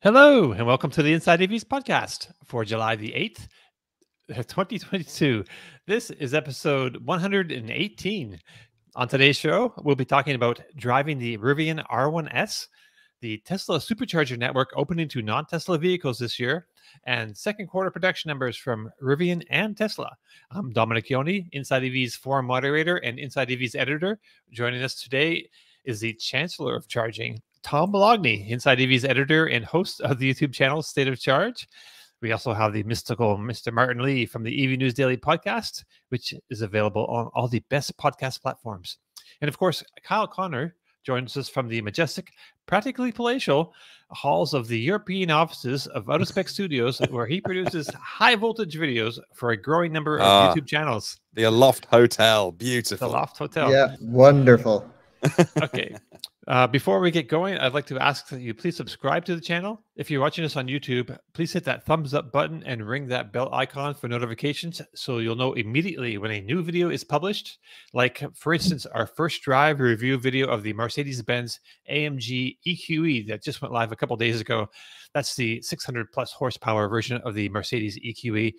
Hello, and welcome to the Inside EVs podcast for July the 8th, 2022. This is episode 118. On today's show, we'll be talking about driving the Rivian R1S, the Tesla Supercharger network opening to non-Tesla vehicles this year, and second quarter production numbers from Rivian and Tesla. I'm Dominic Ioni, Inside EVs forum moderator and Inside EVs editor. Joining us today is the Chancellor of Charging, Tom Bologna, Inside EV's editor and host of the YouTube channel State of Charge. We also have the mystical Mr. Martin Lee from the EV News Daily podcast, which is available on all the best podcast platforms. And of course, Kyle Connor joins us from the majestic, practically palatial halls of the European offices of Out of Spec Studios, where he produces high voltage videos for a growing number of YouTube channels. The Aloft Hotel, beautiful. The Loft Hotel. Yeah, wonderful. Okay. Before we get going, I'd like to ask that you please subscribe to the channel. If you're watching us on YouTube, please hit that thumbs up button and ring that bell icon for notifications so you'll know immediately when a new video is published. Like, for instance, our first drive review video of the Mercedes-Benz AMG EQE that just went live a couple days ago. That's the 600 plus horsepower version of the Mercedes EQE.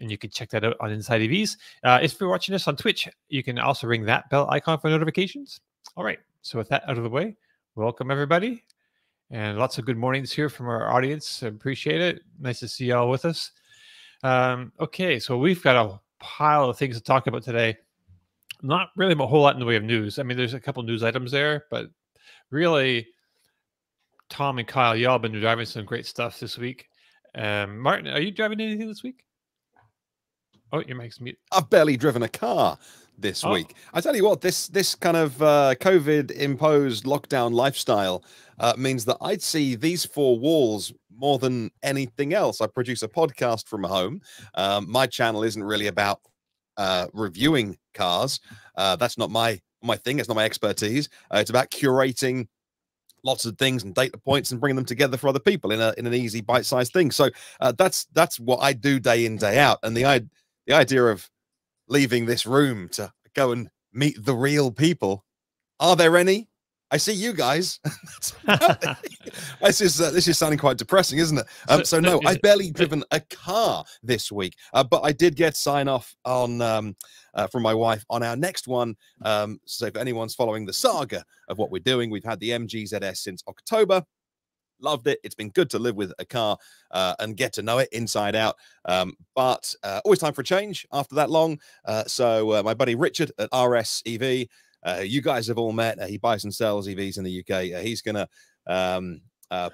And you can check that out on Inside EVs. If you're watching us on Twitch, you can also ring that bell icon for notifications. All right. So with that out of the way, welcome everybody. And lots of good mornings here from our audience. I appreciate it. Nice to see you all with us. Okay, so we've got a pile of things to talk about today. Not really a whole lot in the way of news. I mean, there's a couple news items there, but really, Tom and Kyle, y'all have been driving some great stuff this week. Martin, are you driving anything this week? Oh, your mic's mute. I've barely driven a car this week. I tell you what, this kind of COVID-imposed lockdown lifestyle means that I'd see these four walls more than anything else. I produce a podcast from home. My channel isn't really about reviewing cars. That's not my thing. It's not my expertise. It's about curating lots of things and data points and bringing them together for other people in an easy, bite-sized thing. So that's what I do day in, day out. And the idea of leaving this room to go and meet the real people. Are there any? I see you guys. This is sounding quite depressing, isn't it? So no, I've barely driven a car this week, but I did get sign off on from my wife on our next one. So if anyone's following the saga of what we're doing, we've had the MG ZS since October. Loved it. It's been good to live with a car and get to know it inside out. But always time for a change after that long. So my buddy Richard at RS EV, you guys have all met. He buys and sells EVs in the UK. He's going to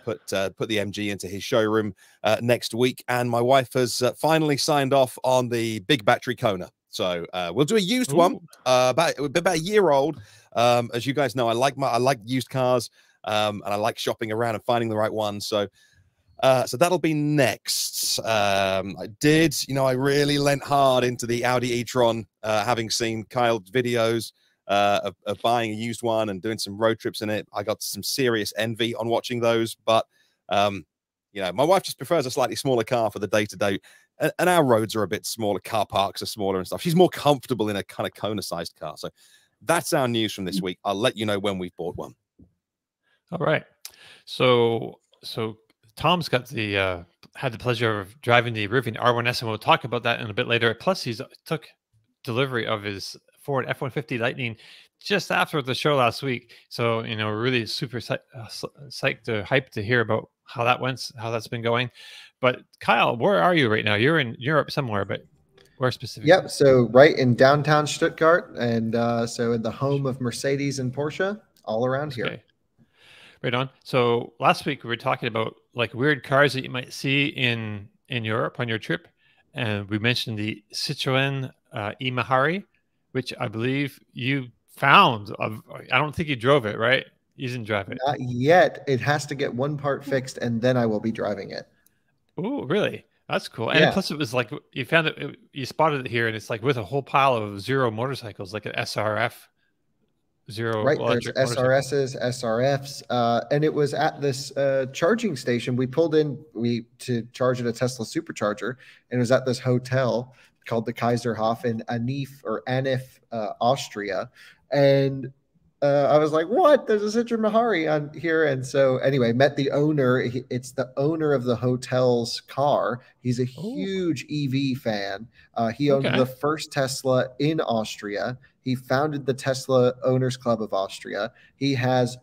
put the MG into his showroom next week. And my wife has finally signed off on the big battery Kona. So we'll do a used one, about a year old. As you guys know, I like used cars. And I like shopping around and finding the right one. So that'll be next. I really lent hard into the Audi e-tron, having seen Kyle's videos of buying a used one and doing some road trips in it. I got some serious envy on watching those. But, my wife just prefers a slightly smaller car for the day-to-day. And our roads are a bit smaller. Car parks are smaller and stuff. She's more comfortable in a kind of Kona-sized car. So that's our news from this week. I'll let you know when we've bought one. All right. So Tom's got had the pleasure of driving the Rivian R1S, and we'll talk about that in a bit later. Plus, he's took delivery of his Ford F-150 Lightning just after the show last week. So, really super hyped to hear about how that went, how that's been going. But Kyle, where are you right now? You're in Europe somewhere, but where specifically? Yep. So right in downtown Stuttgart, and so in the home of Mercedes and Porsche, all around here. Okay. Right on. So last week we were talking about like weird cars that you might see in Europe on your trip, and we mentioned the Citroen E-Méhari, which I believe you found. I don't think you drove it, right? You didn't drive it. Not yet. It has to get one part fixed, and then I will be driving it. Oh, really? That's cool. And plus, it was like you found it. You spotted it here, and it's like with a whole pile of zero motorcycles, like an SRF. Zero, right? There's SRSs, SRFs, and it was at this charging station. We pulled in to charge at a Tesla Supercharger, and it was at this hotel called the Kaiserhof in Anif, Austria. And I was like, what? There's a Citroen Mahari on here. And so anyway, met the owner. It's the owner of the hotel's car. He's a Oh, huge EV fan. He owned okay. the first Tesla in Austria. He founded the Tesla Owners Club of Austria. He has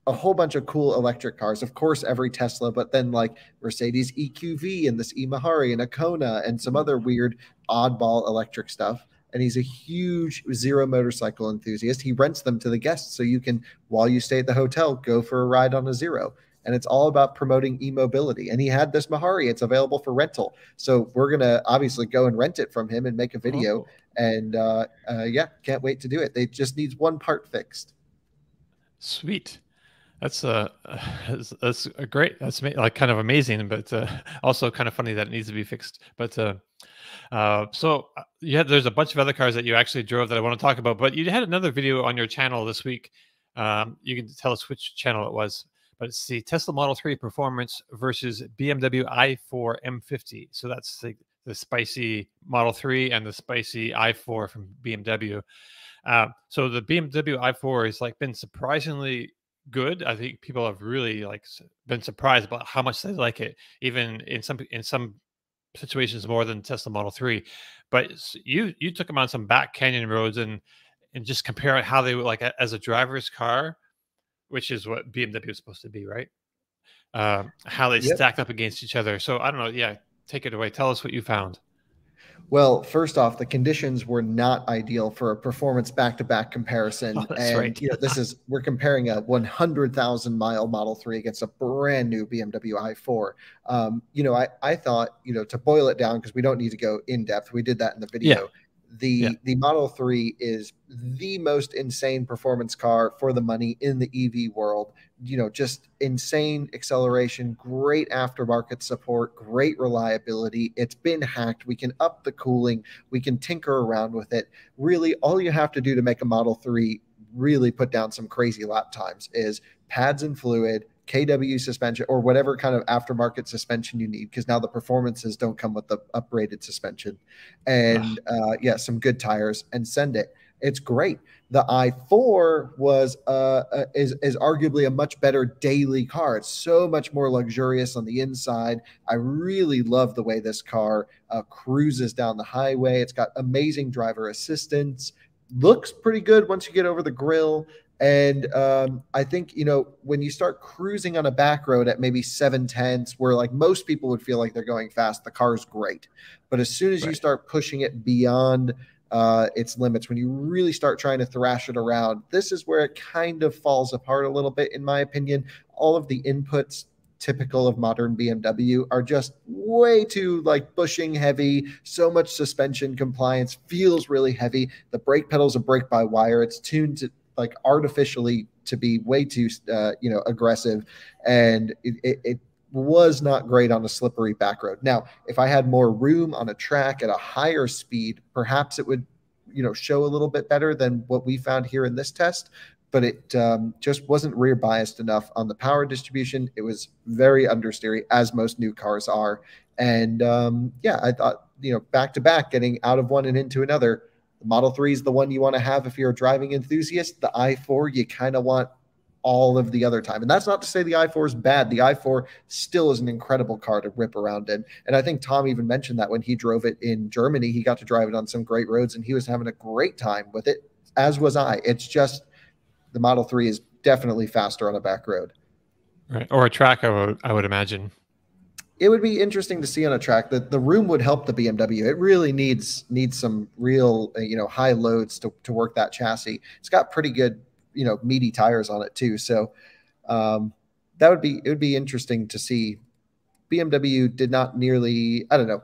a whole bunch of cool electric cars. Of course, every Tesla, but then like Mercedes EQV and this E-Méhari and a Kona and some other weird oddball electric stuff. And he's a huge zero motorcycle enthusiast. He rents them to the guests so you can, while you stay at the hotel, go for a ride on a zero. And it's all about promoting e-mobility. And he had this Mahari. It's available for rental. So we're going to obviously go and rent it from him and make a video. Oh, And yeah, can't wait to do it. They just needs one part fixed. sweet. That's that's great. That's like kind of amazing, but also kind of funny that it needs to be fixed. But so yeah, there's a bunch of other cars that you actually drove that I want to talk about. But you had another video on your channel this week. You can tell us which channel it was, but it's the Tesla Model 3 performance versus BMW i4 M50. So that's the spicy Model 3 and the spicy i4 from BMW. So the BMW i4 has like been surprisingly good. I think people have really like been surprised about how much they like it, even in some situations more than Tesla Model 3. But you took them on some back canyon roads and just compare how they were like as a driver's car, which is what BMW is supposed to be, right? How they Yep. stacked up against each other. So I don't know. Yeah, take it away. Tell us what you found. Well, first off, the conditions were not ideal for a performance back-to-back comparison. Oh, that's And right. we're comparing a 100,000 mile Model 3 against a brand new BMW i4. I thought, to boil it down, because we don't need to go in depth. We did that in the Yeah. video. Yeah. The Model 3 is the most insane performance car for the money in the EV world. Just insane acceleration, great aftermarket support, great reliability. It's been hacked. We can up the cooling. We can tinker around with it. Really, all you have to do to make a Model 3 really put down some crazy lap times is pads and fluid, KW suspension, or whatever kind of aftermarket suspension you need, because now the performances don't come with the upgraded suspension. And yeah, some good tires, and send it. It's great. The i4 is arguably a much better daily car. It's so much more luxurious on the inside. I really love the way this car cruises down the highway. It's got amazing driver assistance. Looks pretty good once you get over the grill. And I think, when you start cruising on a back road at maybe 7/10, where like most people would feel like they're going fast, the car's great. But as soon as you Right. start pushing it beyond its limits, when you really start trying to thrash it around, this is where it kind of falls apart a little bit, in my opinion. All of the inputs typical of modern BMW are just way too like bushing heavy, so much suspension compliance, feels really heavy. The brake pedal's a brake by wire. It's tuned to like artificially to be way too aggressive, and it was not great on a slippery back road. Now, if I had more room on a track at a higher speed, perhaps it would show a little bit better than what we found here in this test. But it just wasn't rear biased enough on the power distribution. It was very understeery, as most new cars are. And yeah, I thought, back to back, getting out of one and into another, the Model 3 is the one you want to have if you're a driving enthusiast. The i4, you kind of want all of the other time. And that's not to say the i4 is bad. The i4 still is an incredible car to rip around in. And I think Tom even mentioned that when he drove it in Germany, he got to drive it on some great roads and he was having a great time with it, as was I. It's just the Model 3 is definitely faster on a back road. Right. Or a track, I would imagine. It would be interesting to see on a track. That the room would help the BMW. It really needs some real high loads to work that chassis. It's got pretty good meaty tires on it too. So it would be interesting to see. BMW did not nearly. I don't know.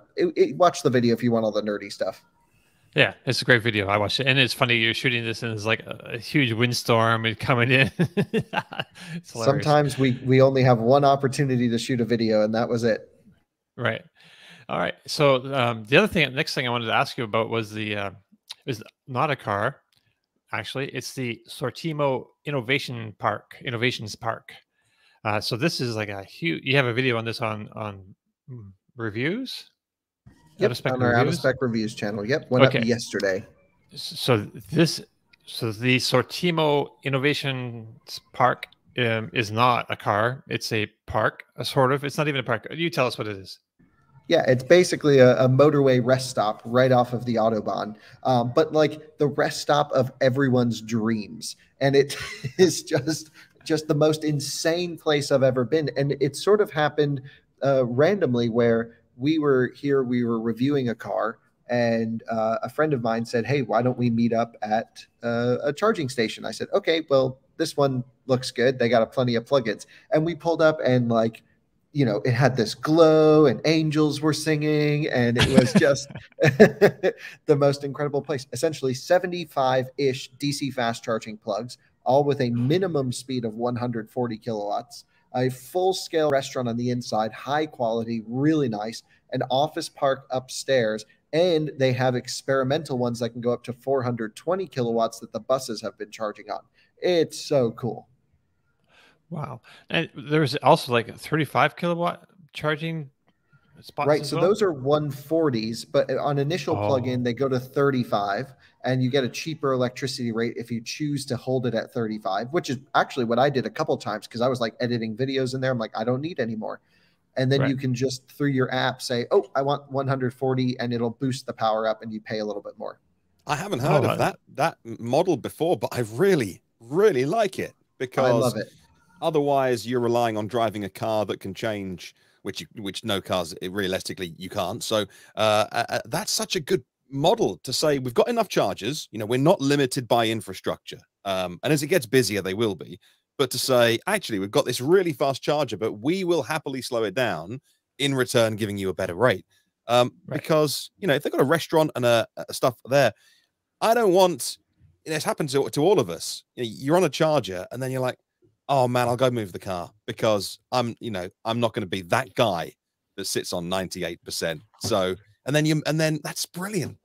Watch the video if you want all the nerdy stuff. Yeah, it's a great video. I watched it, and it's funny you're shooting this, and it's like a huge windstorm and coming in. It's hilarious. Sometimes we only have one opportunity to shoot a video, and that was it. Right. All right. So the next thing I wanted to ask you about was is not a car. Actually, it's the Sortimo Innovations Park. So this is like a huge. You have a video on this on reviews. Yep, on our Out of Spec Reviews channel. Yep, went up yesterday. So this So the Sortimo Innovationspark is not a car. It's a park, a sort of. It's not even a park. You tell us what it is. Yeah, it's basically a motorway rest stop right off of the Autobahn, but like the rest stop of everyone's dreams. And it is just the most insane place I've ever been. And it sort of happened randomly where we were reviewing a car, and a friend of mine said, "Hey, why don't we meet up at a charging station?" I said, "Okay, well, this one looks good. They got plenty of plugins." And we pulled up, and like, you know, it had this glow and angels were singing, and it was just the most incredible place. Essentially 75-ish DC fast charging plugs, all with a minimum speed of 140 kilowatts, a full-scale restaurant on the inside, high quality, really nice, an office park upstairs, and they have experimental ones that can go up to 420 kilowatts that the buses have been charging on. It's so cool. Wow. And there's also like a 35 kilowatt charging spots. Right. So those are 140s, but on initial plug-in, they go to 35, and you get a cheaper electricity rate if you choose to hold it at 35, which is actually what I did a couple times because I was like editing videos in there. I'm like, I don't need any more. And then you can just through your app say, oh, I want 140, and it'll boost the power up and you pay a little bit more. I haven't heard of that model before, but I really, really like it because I love it. Otherwise, you're relying on driving a car that can change, which no cars realistically you can't. So that's such a good model to say we've got enough chargers. You know, we're not limited by infrastructure, and as it gets busier, they will be. But to say actually we've got this really fast charger, but we will happily slow it down in return, giving you a better rate. Because you know if they've got a restaurant and a stuff there, I don't want. You know, it's happened to all of us. You know, you're on a charger, and then you're like, oh man, I'll go move the car because I'm not going to be that guy that sits on 98%. So, and then that's brilliant.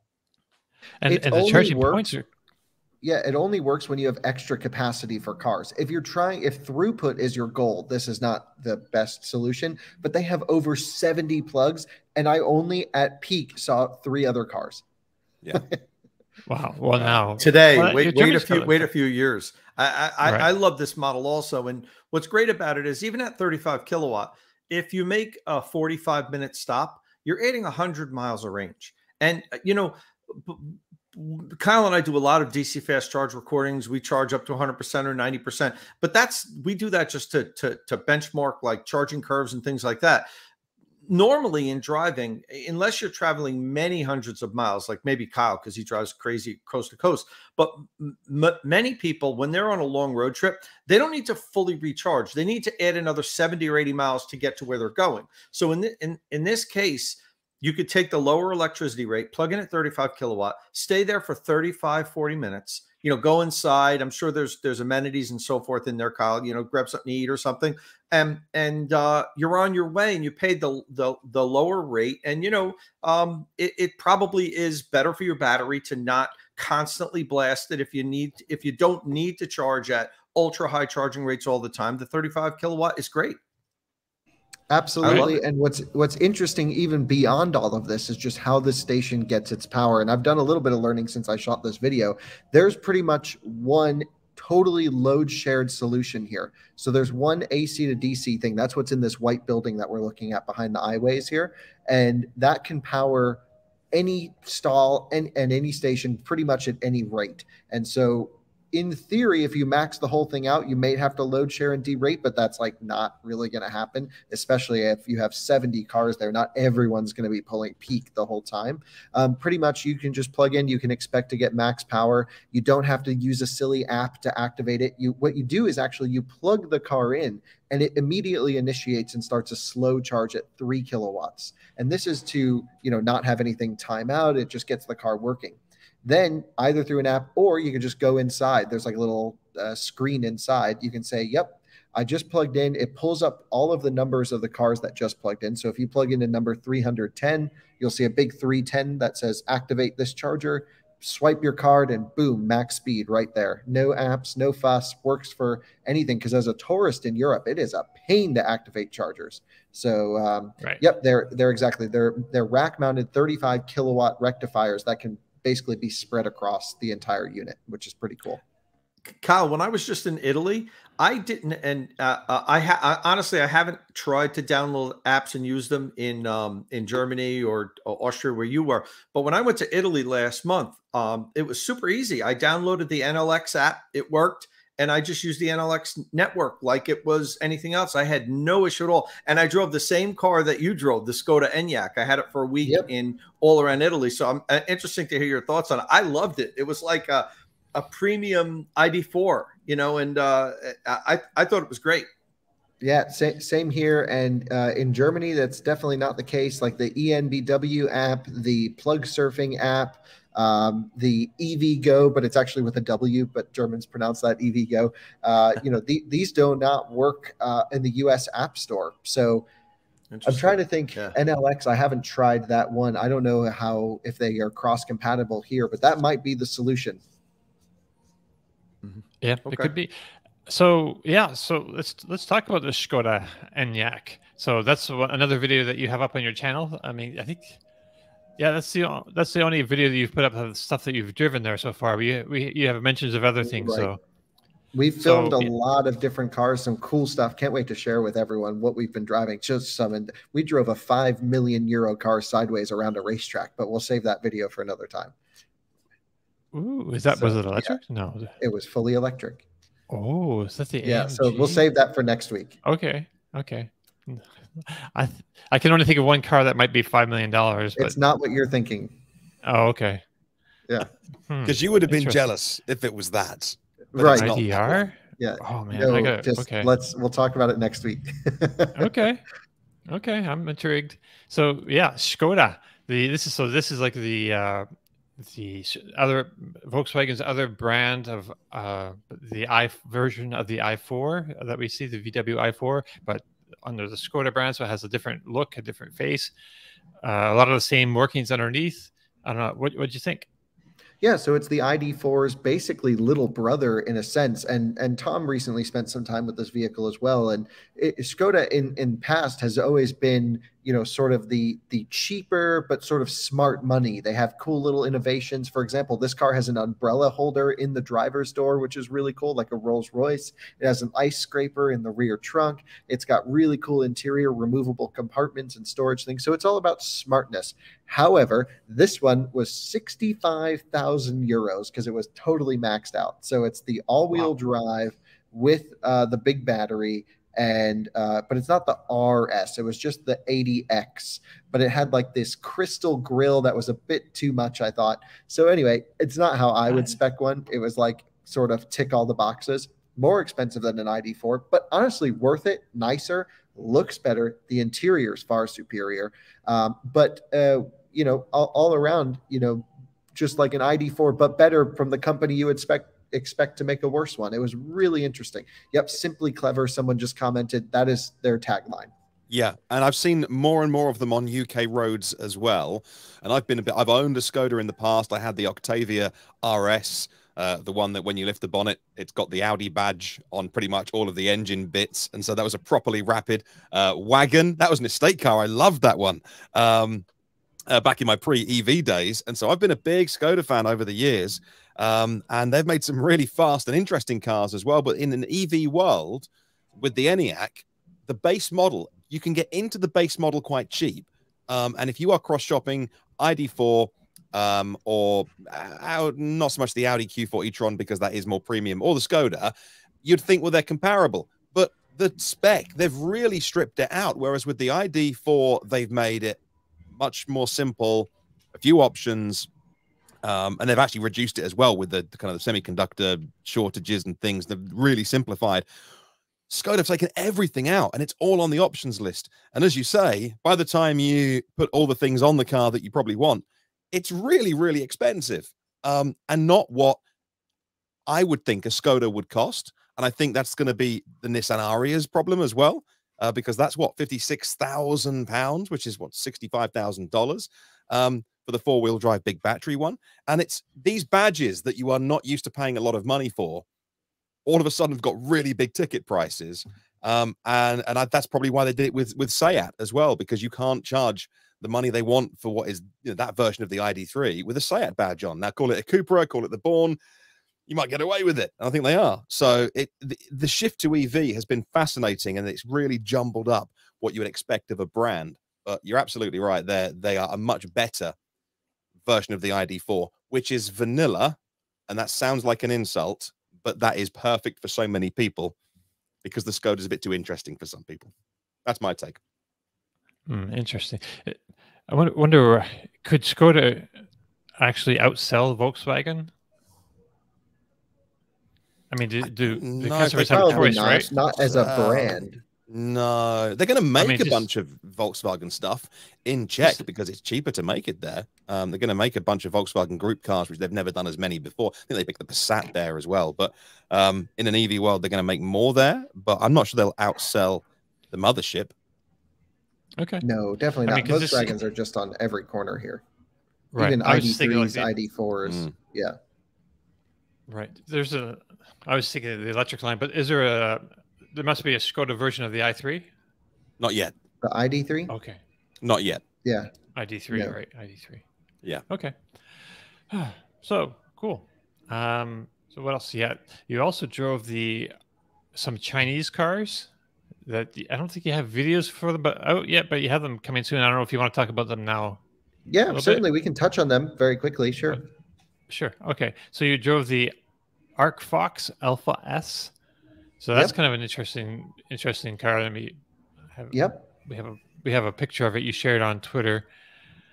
And the charging points are. Yeah, it only works when you have extra capacity for cars. If throughput is your goal, this is not the best solution, but they have over 70 plugs, and I only at peak saw 3 other cars. Yeah. Wow. Well, now today, wait a few years. I love this model also. And what's great about it is even at 35 kilowatt, if you make a 45-minute stop, you're adding 100 miles of range. And, you know, Kyle and I do a lot of DC fast charge recordings. We charge up to 100% or 90%, but we do that just to benchmark like charging curves and things like that. Normally in driving, unless you're traveling many hundreds of miles, like maybe Kyle, because he drives crazy coast to coast, but many people, when they're on a long road trip, they don't need to fully recharge. They need to add another 70 or 80 miles to get to where they're going. So in this case, you could take the lower electricity rate, plug in at 35 kilowatt, stay there for 35, 40 minutes, you know, go inside. I'm sure there's amenities and so forth in there, Kyle, you know, grab something to eat or something. And you're on your way, and you paid the lower rate. And, you know, it probably is better for your battery to not constantly blast it. If you don't need to charge at ultra high charging rates all the time, the 35 kilowatt is great. Absolutely. And what's interesting even beyond all of this is just how this station gets its power. And I've done a little bit of learning since I shot this video. There's pretty much one totally load shared solution here. So there's one AC to DC thing. That's what's in this white building that we're looking at behind the AIWAYS here. And that can power any stall and any station pretty much at any rate. And so in theory, if you max the whole thing out, you may have to load share and derate, but that's like not really going to happen, especially if you have 70 cars there. Not everyone's going to be pulling peak the whole time. Pretty much you can just plug in. You can expect to get max power. You don't have to use a silly app to activate it. What you do is actually you plug the car in, and it immediately initiates and starts a slow charge at 3 kilowatts. And this is to, you know, not have anything time out. It just gets the car working. Then either through an app, or you can just go inside. There's like a little screen inside. You can say, yep, I just plugged in. It pulls up all of the numbers of the cars that just plugged in. So if you plug in a number 310, you'll see a big 310 that says activate this charger. Swipe your card and boom, max speed right there. No apps, no fuss, works for anything. Because as a tourist in Europe, it is a pain to activate chargers. So yep, they're rack mounted 35 kilowatt rectifiers that can basically be spread across the entire unit, which is pretty cool. Kyle, when I was just in Italy, I didn't, and honestly, I haven't tried to download apps and use them in Germany or Austria where you were. But when I went to Italy last month, it was super easy. I downloaded the NLX app, it worked, and I just used the NLX network like it was anything else. I had no issue at all, and I drove the same car that you drove, the Skoda Enyaq. I had it for a week in all around Italy. So I'm interesting to hear your thoughts on it. I loved it. It was like a premium ID4, you know, and I thought it was great. Yeah, same here. And in Germany, that's definitely not the case. Like the ENBW app, the Plug Surfing app, the EV Go, but it's actually with a W, but Germans pronounce that EV Go. You know, these do not work in the US App Store. So I'm trying to think. NLX, I haven't tried that one. I don't know if they are cross compatible here, but that might be the solution. Yeah, it could be. So yeah, so let's talk about the Skoda Enyaq. So that's another video that you have up on your channel. I mean, I think, yeah, that's the only video that you've put up of the stuff that you've driven there so far. You have mentions of other things. Right. So we've filmed a lot of different cars, some cool stuff. Can't wait to share with everyone what we've been driving. Just some, and we drove a €5 million car sideways around a racetrack, but we'll save that video for another time. Ooh, was it electric? Yeah. No, it was fully electric. Oh, is that the AMG? So we'll save that for next week. Okay. I can only think of one car that might be $5 million. But... It's not what you're thinking. Oh, okay. Yeah. Because you would have been jealous if it was that. Right. IDR? Yeah. Oh man. No, we'll talk about it next week. Okay. I'm intrigued. So yeah, Skoda. This is like the other Volkswagen's other brand of the version of the i4 that we see, the VW i4, but under the Skoda brand, so it has a different look, a different face, a lot of the same workings underneath. I don't know, what'd you think? Yeah, so it's the ID4's basically little brother in a sense, and Tom recently spent some time with this vehicle as well. And Skoda in past has always been, you know, sort of the cheaper but sort of smart money. They have cool little innovations. For example, this car has an umbrella holder in the driver's door, which is really cool, like a Rolls Royce. It has an ice scraper in the rear trunk. It's got really cool interior, removable compartments and storage things. So it's all about smartness. However, this one was 65,000 euros because it was totally maxed out. So it's the all-wheel drive with the big battery, and but it's not the RS. It was just the 80X, but it had like this crystal grille that was a bit too much, I thought. So anyway, it's not how I would spec one. It was like sort of tick all the boxes. More expensive than an ID4, but honestly worth it. Nicer, looks better. The interior is far superior. But you know, all around, you know, just like an ID4, but better from the company you would expect to make a worse one. It was really interesting. Yep, simply clever. Someone just commented that is their tagline. Yeah, and I've seen more and more of them on UK roads as well. And I've owned a Skoda in the past. I had the Octavia RS. The one that when you lift the bonnet, it's got the Audi badge on pretty much all of the engine bits. And so that was a properly rapid wagon. That was an estate car. I loved that one back in my pre-EV days. And so I've been a big Skoda fan over the years. And they've made some really fast and interesting cars as well. But in an EV world, with the Enyaq, the base model, you can get into the base model quite cheap. And if you are cross-shopping ID4, or not so much the Audi Q4 e-tron because that is more premium, or the Skoda, you'd think, well, they're comparable. But the spec, they've really stripped it out. Whereas with the ID4, they've made it much more simple, a few options, and they've actually reduced it as well with the kind of the semiconductor shortages and things. They've really simplified. Skoda have taken everything out, and it's all on the options list. And as you say, by the time you put all the things on the car that you probably want, it's really, really expensive, and not what I would think a Skoda would cost. And I think that's going to be the Nissan Aria's problem as well, because that's what, £56,000, which is what, $65,000 for the four-wheel drive big battery one. And it's these badges that you are not used to paying a lot of money for, all of a sudden have got really big ticket prices. And that's probably why they did it with Seat as well, because you can't charge the money they want for what is that version of the ID3 with a Seat badge on. Now call it a Cupra, call it the Born, you might get away with it. And I think they are. So the shift to EV has been fascinating, and it's really jumbled up what you would expect of a brand. But you're absolutely right. They are a much better version of the ID4, which is vanilla, and that sounds like an insult, but that is perfect for so many people because the Skoda is a bit too interesting for some people. That's my take. Interesting. I wonder, could Skoda actually outsell Volkswagen? I mean, do the customers have a choice, right? Not as a brand. No, they're going to make a bunch of Volkswagen stuff in Czech because it's cheaper to make it there. They're going to make a bunch of Volkswagen Group cars, which they've never done as many before. I think they picked the Passat there as well. But in an EV world, they're going to make more there. But I'm not sure they'll outsell the mothership. Okay. No, definitely not. Volkswagens are just on every corner here. Right. Even ID3s, ID4s. Yeah. Right. I was thinking of the electric line, but is there there must be a Skoda version of the i3? Not yet. The ID3? Okay. Not yet. Yeah. ID3, right. ID3. Yeah. Okay. So cool. So what else? Yeah. You also drove some Chinese cars that I don't think you have videos for them, but but you have them coming soon. I don't know if you want to talk about them now. Yeah, certainly. We can touch on them very quickly. Sure. Sure. Okay. So you drove the Arcfox Alpha S. So that's kind of an interesting car. We have a picture of it. You shared on Twitter.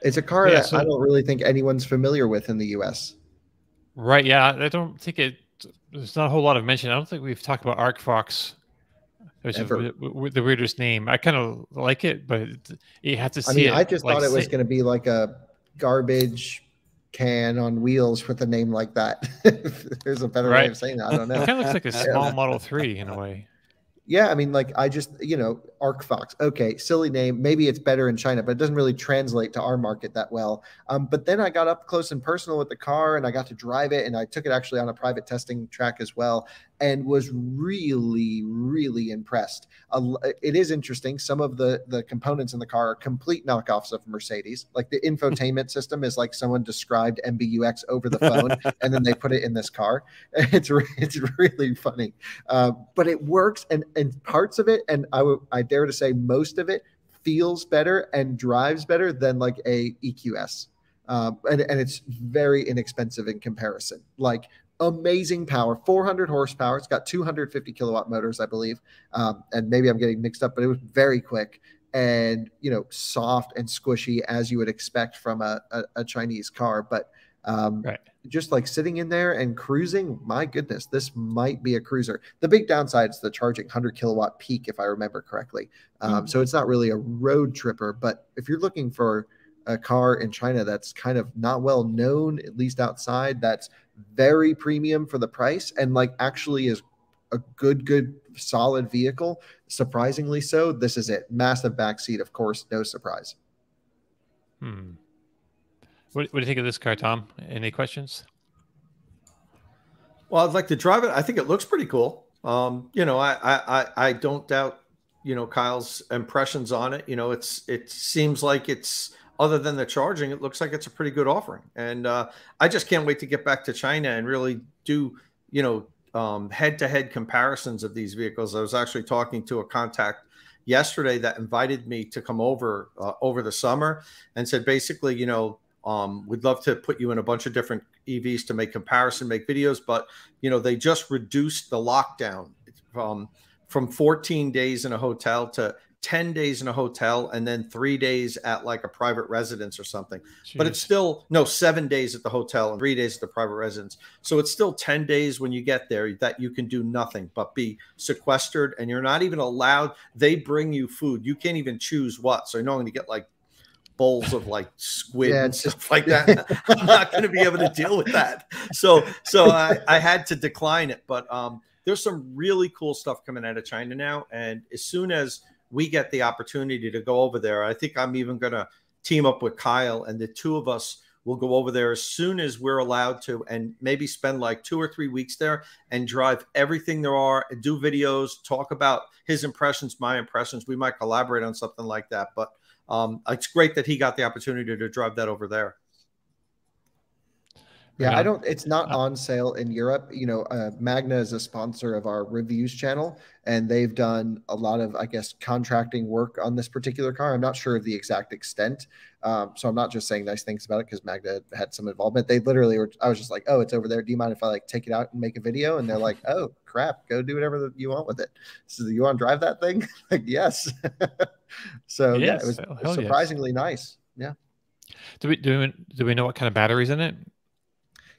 It's a car that I don't really think anyone's familiar with in the US. Right. Yeah. I don't think there's not a whole lot of mention. I don't think we've talked about Arcfox, which is the weirdest name. I kind of like it, but you have to see it. I just thought it was going to be like a garbage can on wheels with a name like that. There's a better way of saying that. I don't know. It kind of looks like a small Model 3 in a way. Yeah, I mean, like, I just, Arcfox. Okay, silly name. Maybe it's better in China, but it doesn't really translate to our market that well. But then I got up close and personal with the car, and I got to drive it, and I took it actually on a private testing track as well, and was really, really impressed. It is interesting. Some of the components in the car are complete knockoffs of Mercedes. Like the infotainment system is like someone described MBUX over the phone, and then they put it in this car. It's really funny, but it works, and parts of it, and I dare to say most of it, feels better and drives better than like a EQS, and it's very inexpensive in comparison. Like, amazing power, 400 horsepower. It's got 250 kilowatt motors, I believe. And maybe I'm getting mixed up, but it was very quick and, soft and squishy as you would expect from a Chinese car. But just like sitting in there and cruising, my goodness, this might be a cruiser. The big downside is the charging 100 kilowatt peak, if I remember correctly. So it's not really a road tripper, but if you're looking for a car in China that's kind of not well known, at least outside, that's very premium for the price and like actually is a good solid vehicle, surprisingly so, this is it. Massive backseat, of course, no surprise. What do you think of this car, Tom? Any questions? Well, I'd like to drive it. I think it looks pretty cool. I don't doubt Kyle's impressions on it. It seems like it's, other than the charging, it looks like it's a pretty good offering. And I just can't wait to get back to China and really do, head-to-head comparisons of these vehicles. I was actually talking to a contact yesterday that invited me to come over the summer and said, basically, we'd love to put you in a bunch of different EVs to make videos. But, they just reduced the lockdown from 14 days in a hotel to 10 days in a hotel and then 3 days at like a private residence or something. Jeez. But it's still 7 days at the hotel and 3 days at the private residence. So it's still 10 days when you get there that you can do nothing but be sequestered, and you're not even allowed. They bring you food. You can't even choose what. So I'm going to get like bowls of like squid and stuff like that. I'm not going to be able to deal with that. So I had to decline it. But there's some really cool stuff coming out of China now. And as soon as we get the opportunity to go over there, I think I'm even going to team up with Kyle, and the two of us will go over there as soon as we're allowed to, and maybe spend like 2 or 3 weeks there and drive everything there are, and do videos, talk about his impressions, my impressions. We might collaborate on something like that. But It's great that he got the opportunity to drive that over there. Yeah, it's not on sale in Europe. You know, Magna is a sponsor of our reviews channel, and they've done a lot of, I guess, contracting work on this particular car. I'm not sure of the exact extent. So I'm not just saying nice things about it because Magna had some involvement. They literally were, I was just like, oh, it's over there. Do you mind if I like take it out and make a video? And they're like, oh, crap, go do whatever you want with it. So you want to drive that thing? Like, yes. So yeah, it was surprisingly nice. Yeah. Do we know what kind of batteries in it?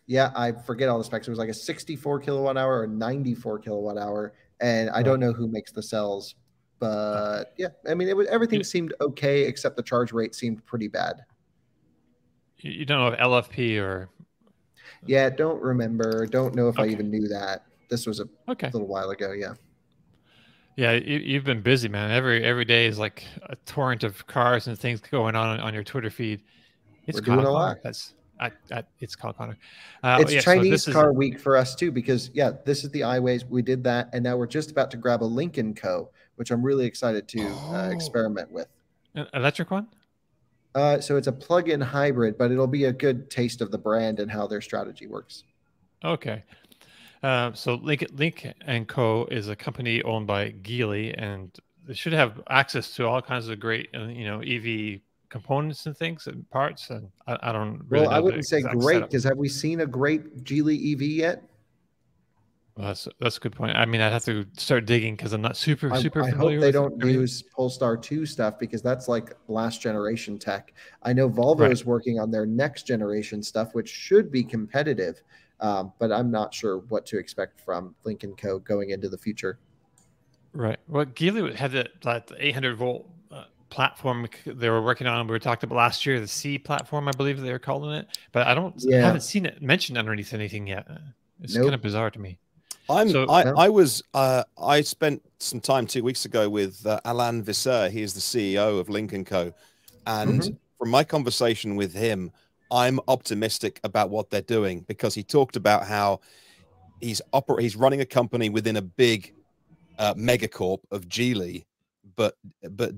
Yeah, I forget all the specs. It was like a 64 kilowatt hour or 94 kilowatt hour. And I don't know who makes the cells, but yeah, I mean, everything seemed okay, except the charge rate seemed pretty bad. You don't know if LFP or... Yeah, don't remember. Don't know if I even knew that. This was a little while ago. Yeah. Yeah, you've been busy, man. Every day is like a torrent of cars and things going on your Twitter feed. We're doing a lot. It's called Connor. It's Chinese car week for us too, because this is the AIWAYS. We did that, and now we're just about to grab a Lynk & Co, which I'm really excited to experiment with. An electric one? So it's a plug-in hybrid, but it'll be a good taste of the brand and how their strategy works. Okay. So Lynk & Co is a company owned by Geely, and they should have access to all kinds of great, EV components and things and parts. And I don't really know. I wouldn't say great, because have we seen a great Geely EV yet? Well, that's a good point. I mean, I'd have to start digging because I'm not super familiar. I hope they don't use Polestar 2 stuff, because that's like last generation tech. I know Volvo is working on their next generation stuff, which should be competitive, but I'm not sure what to expect from Lynk & Co going into the future. Right. Well, Geely had that 800 volt platform they were working on. We were talking about last year, the C platform, I believe they were calling it, but I haven't seen it mentioned underneath anything yet. It's kind of bizarre to me. I spent some time 2 weeks ago with Alain Visser. He is the CEO of Lynk & Co. And from my conversation with him, I'm optimistic about what they're doing, because he talked about how he's running a company within a big megacorp of Geely, but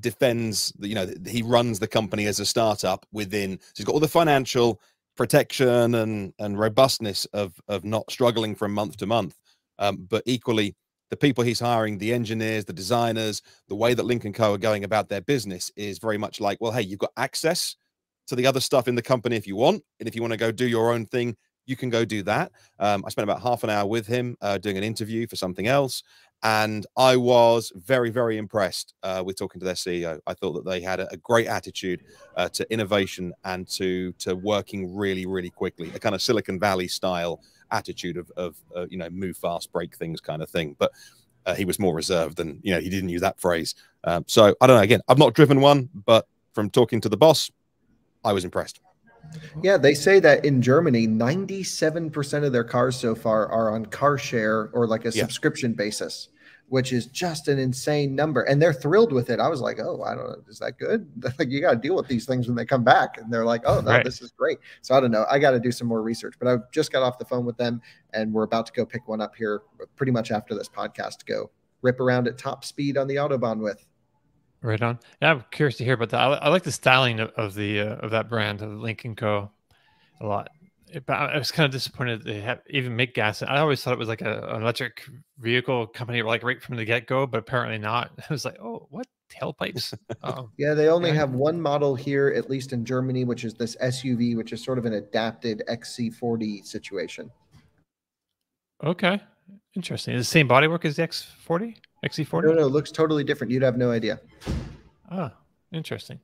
defends he runs the company as a startup within. So he's got all the financial protection and robustness of not struggling from month to month. But equally, the people he's hiring, the engineers, the designers, the way that Lynk & Co are going about their business is very much like, well, hey, you've got access to the other stuff in the company if you want. And if you want to go do your own thing, you can go do that. I spent about half an hour with him doing an interview for something else. And I was very, very impressed with talking to their CEO. I thought that they had a great attitude to innovation and to working really, really quickly, a kind of Silicon Valley style attitude of move fast, break things kind of thing. But he was more reserved, and he didn't use that phrase. So I don't know. Again, I've not driven one, but from talking to the boss, I was impressed. Yeah, they say that in Germany, 97% of their cars so far are on car share or like a subscription basis, which is just an insane number. And they're thrilled with it. I was like, oh, I don't know. Is that good? Like, you got to deal with these things when they come back. And they're like, oh, no, this is great. So I don't know. I got to do some more research. But I just got off the phone with them, and we're about to go pick one up here pretty much after this podcast to go rip around at top speed on the Autobahn with. Right on. Yeah, I'm curious to hear about that. I like the styling of that brand, of Lynk & Co, a lot. But I was kind of disappointed they even make gas. I always thought it was like an electric vehicle company, like right from the get-go, but apparently not. I was like, oh, what? Tailpipes? Yeah, they only have one model here, at least in Germany, which is this SUV, which is sort of an adapted XC40 situation. Okay. Interesting. Is the same bodywork as the X40? XC40? No, it looks totally different. You'd have no idea. Oh, interesting.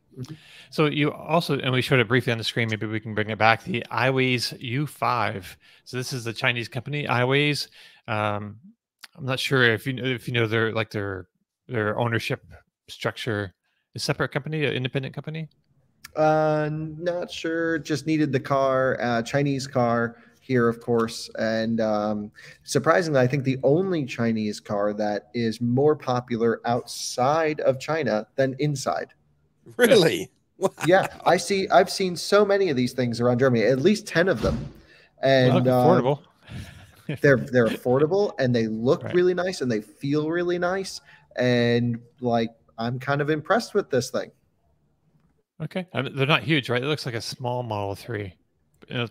So you also, and we showed it briefly on the screen, maybe we can bring it back, the AIWAYS U5. So this is the Chinese company, AIWAYS. I'm not sure if you know their ownership structure. A separate company, an independent company? Not sure. Just needed the car, Chinese car here, of course. And surprisingly, I think the only Chinese car that is more popular outside of China than inside. Really? Wow. Yeah, I've seen so many of these things around Germany, at least 10 of them. And affordable. they're affordable, and they look really nice, and they feel really nice. And like, I'm kind of impressed with this thing. Okay. I mean, they're not huge, right? It looks like a small Model 3.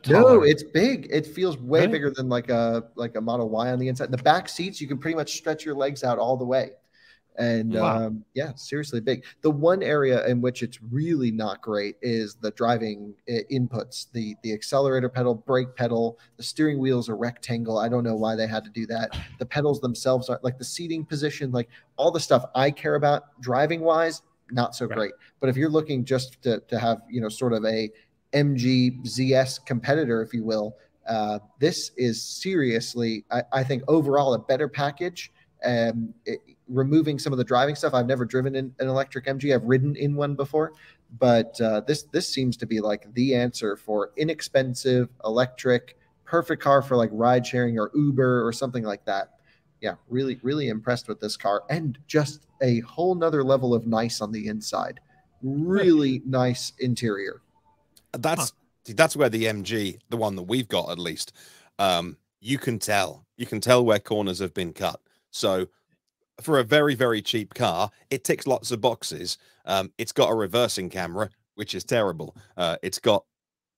No, it's big. It feels way Really? bigger than like a Model Y on the inside. The back seats, you can pretty much stretch your legs out all the way. And Wow. yeah, seriously big. The one area in which it's really not great is the driving inputs. The accelerator pedal, brake pedal, the steering wheel is a rectangle. I don't know why they had to do that. The pedals themselves are like the seating position, like all the stuff I care about driving wise, not so great. But if you're looking just to have, you know, sort of a MG ZS competitor, if you will, this is seriously, I think overall a better package. Removing some of the driving stuff. I've never driven in an electric MG. I've ridden in one before, but this seems to be like the answer for inexpensive electric, perfect car for like ride sharing or Uber or something like that. Yeah, really, really impressed with this car, and just a whole nother level of nice on the inside. Really nice interior. That's where the MG, the one that we've got at least, you can tell where corners have been cut. So for a very, very cheap car, it ticks lots of boxes. It's got a reversing camera, which is terrible. It's got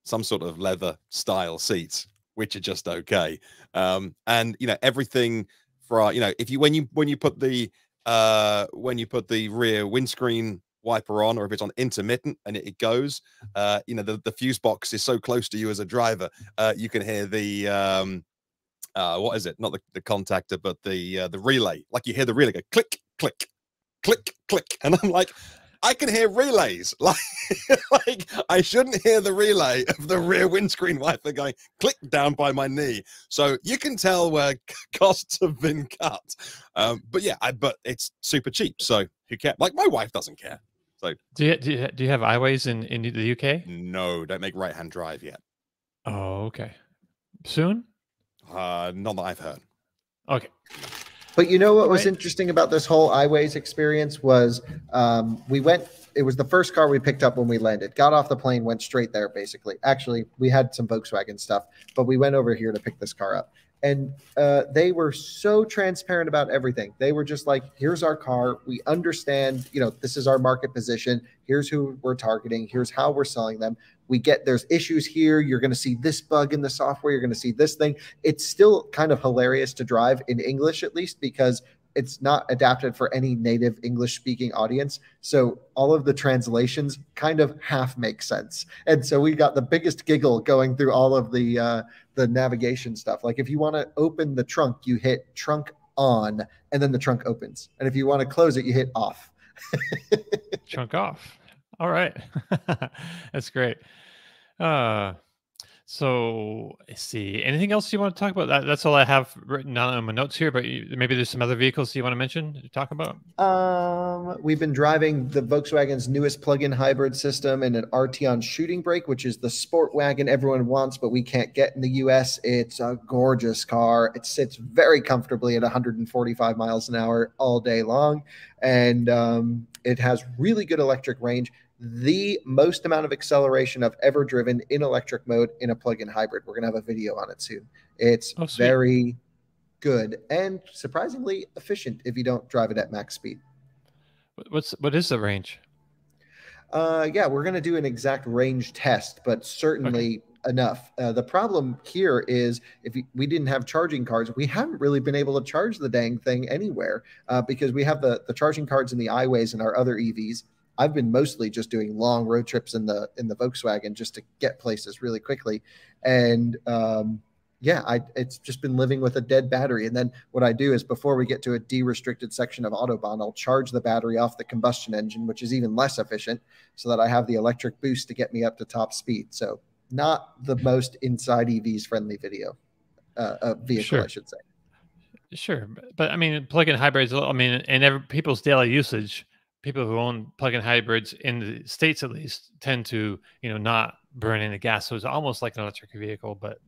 some sort of leather style seats, which are just okay. And you know, everything for, you know, if you when you put the rear windscreen wiper on, or if it's on intermittent and it goes, you know, the fuse box is so close to you as a driver, you can hear the what is it? Not the contactor, but the relay. Like you hear the relay go click, click, click, click, and I'm like, I can hear relays. Like I shouldn't hear the relay of the rear windscreen wiper going click down by my knee. So you can tell where costs have been cut. But yeah, but it's super cheap. So who cares? Like my wife doesn't care. So do you have AIWAYS in the UK? No, don't make right-hand drive yet. Oh, okay. Soon? Not that I've heard. Okay. But you know what was interesting about this whole AIWAYS experience was we went, it was the first car we picked up when we landed, got off the plane, went straight there basically. Actually, we had some Volkswagen stuff, but we went over here to pick this car up. And they were so transparent about everything. They were just like, here's our car. We understand, you know, this is our market position. Here's who we're targeting. Here's how we're selling them. We get there's issues here. You're going to see this bug in the software. You're going to see this thing. It's still kind of hilarious to drive in English, at least, because it's not adapted for any native English speaking audience. So all of the translations kind of half make sense. And so we got the biggest giggle going through all of the navigation stuff. Like if you want to open the trunk, you hit trunk on, and then the trunk opens. And if you want to close it, you hit off. Trunk off. All right. That's great. So let's see. Anything else you want to talk about? That's all I have written down on my notes here, but maybe there's some other vehicles you want to mention to talk about. We've been driving the Volkswagen's newest plug-in hybrid system and an Arteon shooting brake, which is the sport wagon everyone wants, but we can't get in the US. It's a gorgeous car. It sits very comfortably at 145 miles an hour all day long. And it has really good electric range. The most amount of acceleration I've ever driven in electric mode in a plug-in hybrid. We're going to have a video on it soon. It's very good and surprisingly efficient if you don't drive it at max speed. What is the range? Yeah, we're going to do an exact range test, but certainly enough. The problem here is we didn't have charging cards, we haven't really been able to charge the dang thing anywhere because we have the charging cards in the AIWAYS and our other EVs. I've been mostly just doing long road trips in the Volkswagen just to get places really quickly. And yeah, it's just been living with a dead battery. And then what I do is before we get to a de-restricted section of Autobahn, I'll charge the battery off the combustion engine, which is even less efficient, so that I have the electric boost to get me up to top speed. So not the most inside EVs friendly vehicle, sure. I should say. Sure. But I mean, plug-in hybrids, I mean, in people's daily usage, people who own plug-in hybrids in the States, at least, tend to, not burn any gas. So it's almost like an electric vehicle, but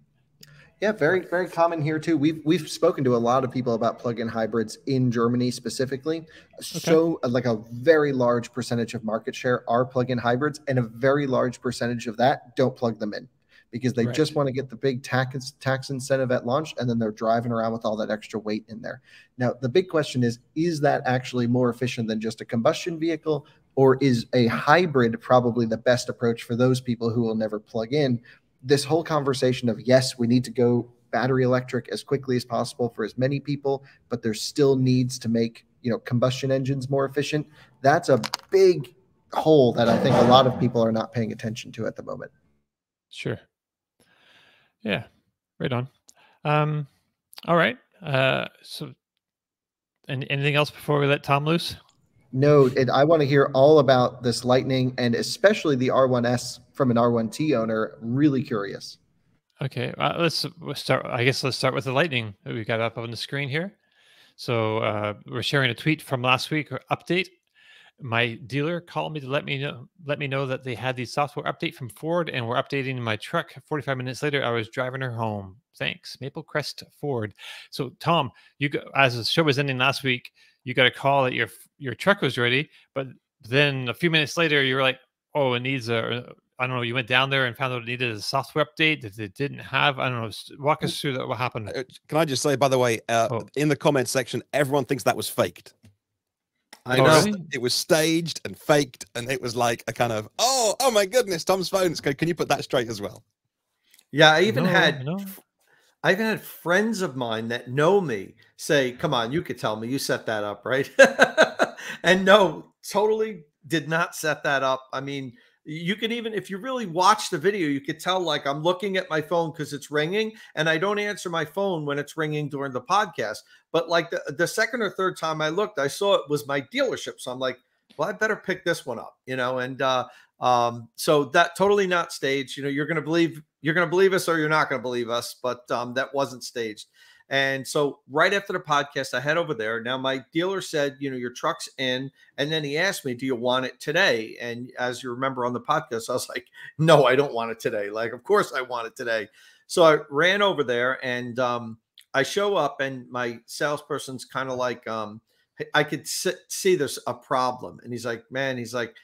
yeah, very, very common here too. We've spoken to a lot of people about plug-in hybrids in Germany specifically. Okay. So like a very large percentage of market share are plug-in hybrids, and a very large percentage of that don't plug them in because they just want to get the big tax incentive at launch, and then they're driving around with all that extra weight in there. Now, the big question is that actually more efficient than just a combustion vehicle? Or is a hybrid probably the best approach for those people who will never plug in? This whole conversation of, yes, we need to go battery electric as quickly as possible for as many people, but there still needs to make, combustion engines more efficient. That's a big hole that I think a lot of people are not paying attention to at the moment. Sure. Yeah. Right on. All right. So anything else before we let Tom loose? No, I want to hear all about this Lightning, and especially the R1S from an R1T owner. Really curious. Okay, let's start. I guess let's start with the Lightning that we got up on the screen here. So we're sharing a tweet from last week, or update. My dealer called me to let me know that they had the software update from Ford and were updating my truck. 45 minutes later, I was driving her home. Thanks, Maple Crest Ford. So Tom, as the show was ending last week, you got a call that your truck was ready, but then a few minutes later, you were like, "Oh, it needs I don't know." You went down there and found out it needed a software update that it didn't have. I don't know. Walk us through that. What happened? Can I just say, by the way, in the comments section, everyone thinks that was faked. I know. It was staged and faked, and it was like a kind of, oh my goodness, Tom's phone. Can you put that straight as well? Yeah, I even had friends of mine that know me say, "Come on, you could tell me you set that up, right?" And no, totally did not set that up. I mean, you can even, if you really watch the video, you could tell, like, I'm looking at my phone because it's ringing, and I don't answer my phone when it's ringing during the podcast. But like the second or third time I looked, I saw it was my dealership. So I'm like, well, I better pick this one up, and so that totally not staged. You're going to believe us or you're not going to believe us, but that wasn't staged. And so right after the podcast, I head over there. Now, my dealer said, your truck's in. And then he asked me, do you want it today? And as you remember on the podcast, I was like, no, I don't want it today. Like, of course I want it today. So I ran over there, and I show up, and my salesperson's kind of like, I could see there's a problem. And he's like, man, he's like,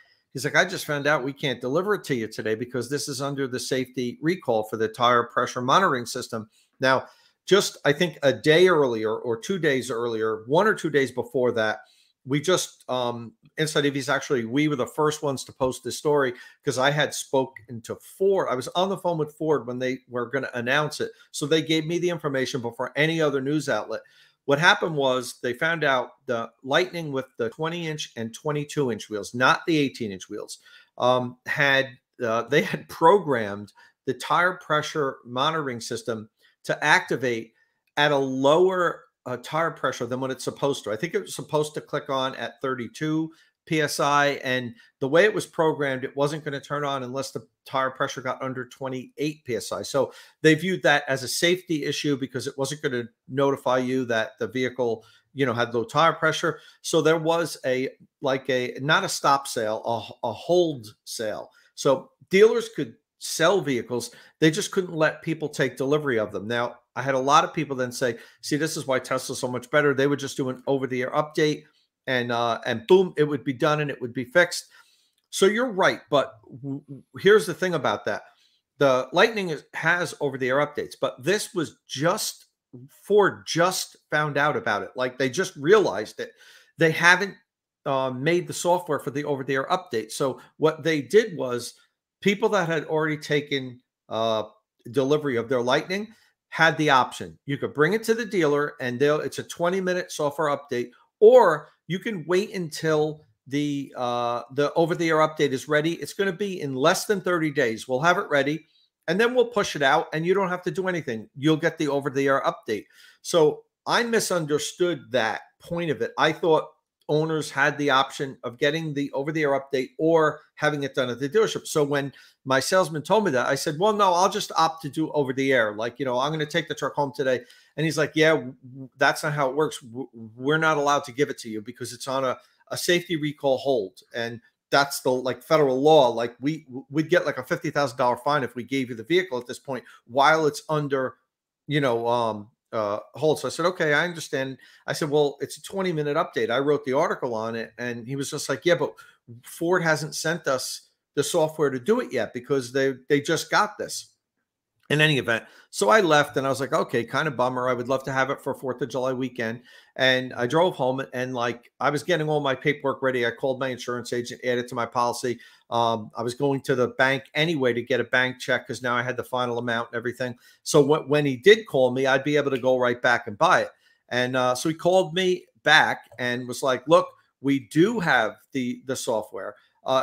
I just found out we can't deliver it to you today because this is under the safety recall for the tire pressure monitoring system. Now, just, I think a day earlier or 2 days earlier, 1 or 2 days before that, we just, Inside EVs, actually, we were the first ones to post this story because I had spoken to Ford. I was on the phone with Ford when they were going to announce it. So they gave me the information before any other news outlet. What happened was they found out the Lightning with the 20-inch and 22-inch wheels, not the 18-inch wheels, they had programmed the tire pressure monitoring system to activate at a lower tire pressure than what it's supposed to. I think it was supposed to click on at 32 PSI, and the way it was programmed, it wasn't going to turn on unless the tire pressure got under 28 PSI. So they viewed that as a safety issue because it wasn't going to notify you that the vehicle, had low tire pressure. So there was not a stop sale, a hold sale. So dealers could sell vehicles. They just couldn't let people take delivery of them. Now, I had a lot of people then say, see, this is why Tesla's so much better. They would just do an over-the-air update, and boom, it would be done and it would be fixed. So you're right. But here's the thing about that. The Lightning has over-the-air updates, but this was Ford just found out about it. Like, they just realized it. They haven't made the software for the over-the-air update. So what they did was, people that had already taken delivery of their Lightning had the option. You could bring it to the dealer, and it's a 20-minute software update, or you can wait until the over-the-air update is ready. It's going to be in less than 30 days. We'll have it ready, and then we'll push it out, and you don't have to do anything. You'll get the over-the-air update. So I misunderstood that point of it. I thought owners had the option of getting the over-the-air update or having it done at the dealership. So when my salesman told me that, I said, well, no, I'll just opt to do over-the-air. Like, I'm going to take the truck home today. And he's like, yeah, that's not how it works. We're not allowed to give it to you because it's on a safety recall hold. And that's the federal law. Like, we'd get like a $50,000 fine if we gave you the vehicle at this point while it's under, hold. So I said, okay, I understand. I said, well, it's a 20-minute update. I wrote the article on it. And he was just like, yeah, but Ford hasn't sent us the software to do it yet because they just got this. in any event, so I left and I was like, okay, kind of bummer. I would love to have it for 4th of July weekend. And I drove home and like I was getting all my paperwork ready. I called my insurance agent, added to my policy. I was going to the bank anyway to get a bank check because now I had the final amount and everything. So when he did call me, I'd be able to go right back and buy it. And so he called me back and was like, look, we do have the software.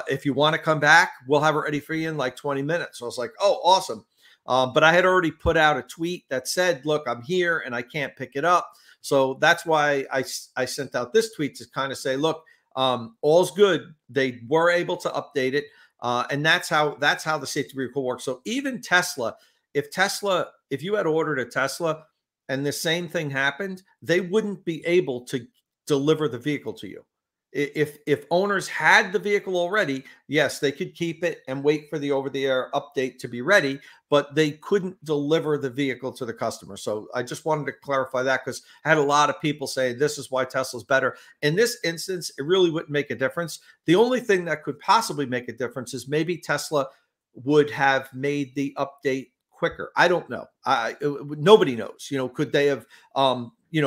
If you want to come back, we'll have it ready for you in like 20 minutes. So I was like, oh, awesome. But I had already put out a tweet that said, look, I'm here and I can't pick it up. So that's why I sent out this tweet to kind of say, look, all's good. They were able to update it. And that's how the safety vehicle works. So even Tesla, if you had ordered a Tesla and the same thing happened, they wouldn't be able to deliver the vehicle to you. If owners had the vehicle already, yes, they could keep it and wait for the over-the-air update to be ready, but they couldn't deliver the vehicle to the customer. So I just wanted to clarify that because I had a lot of people say this is why Tesla's better. In this instance, it really wouldn't make a difference. The only thing that could possibly make a difference is maybe Tesla would have made the update quicker. I don't know. Nobody knows. Could they have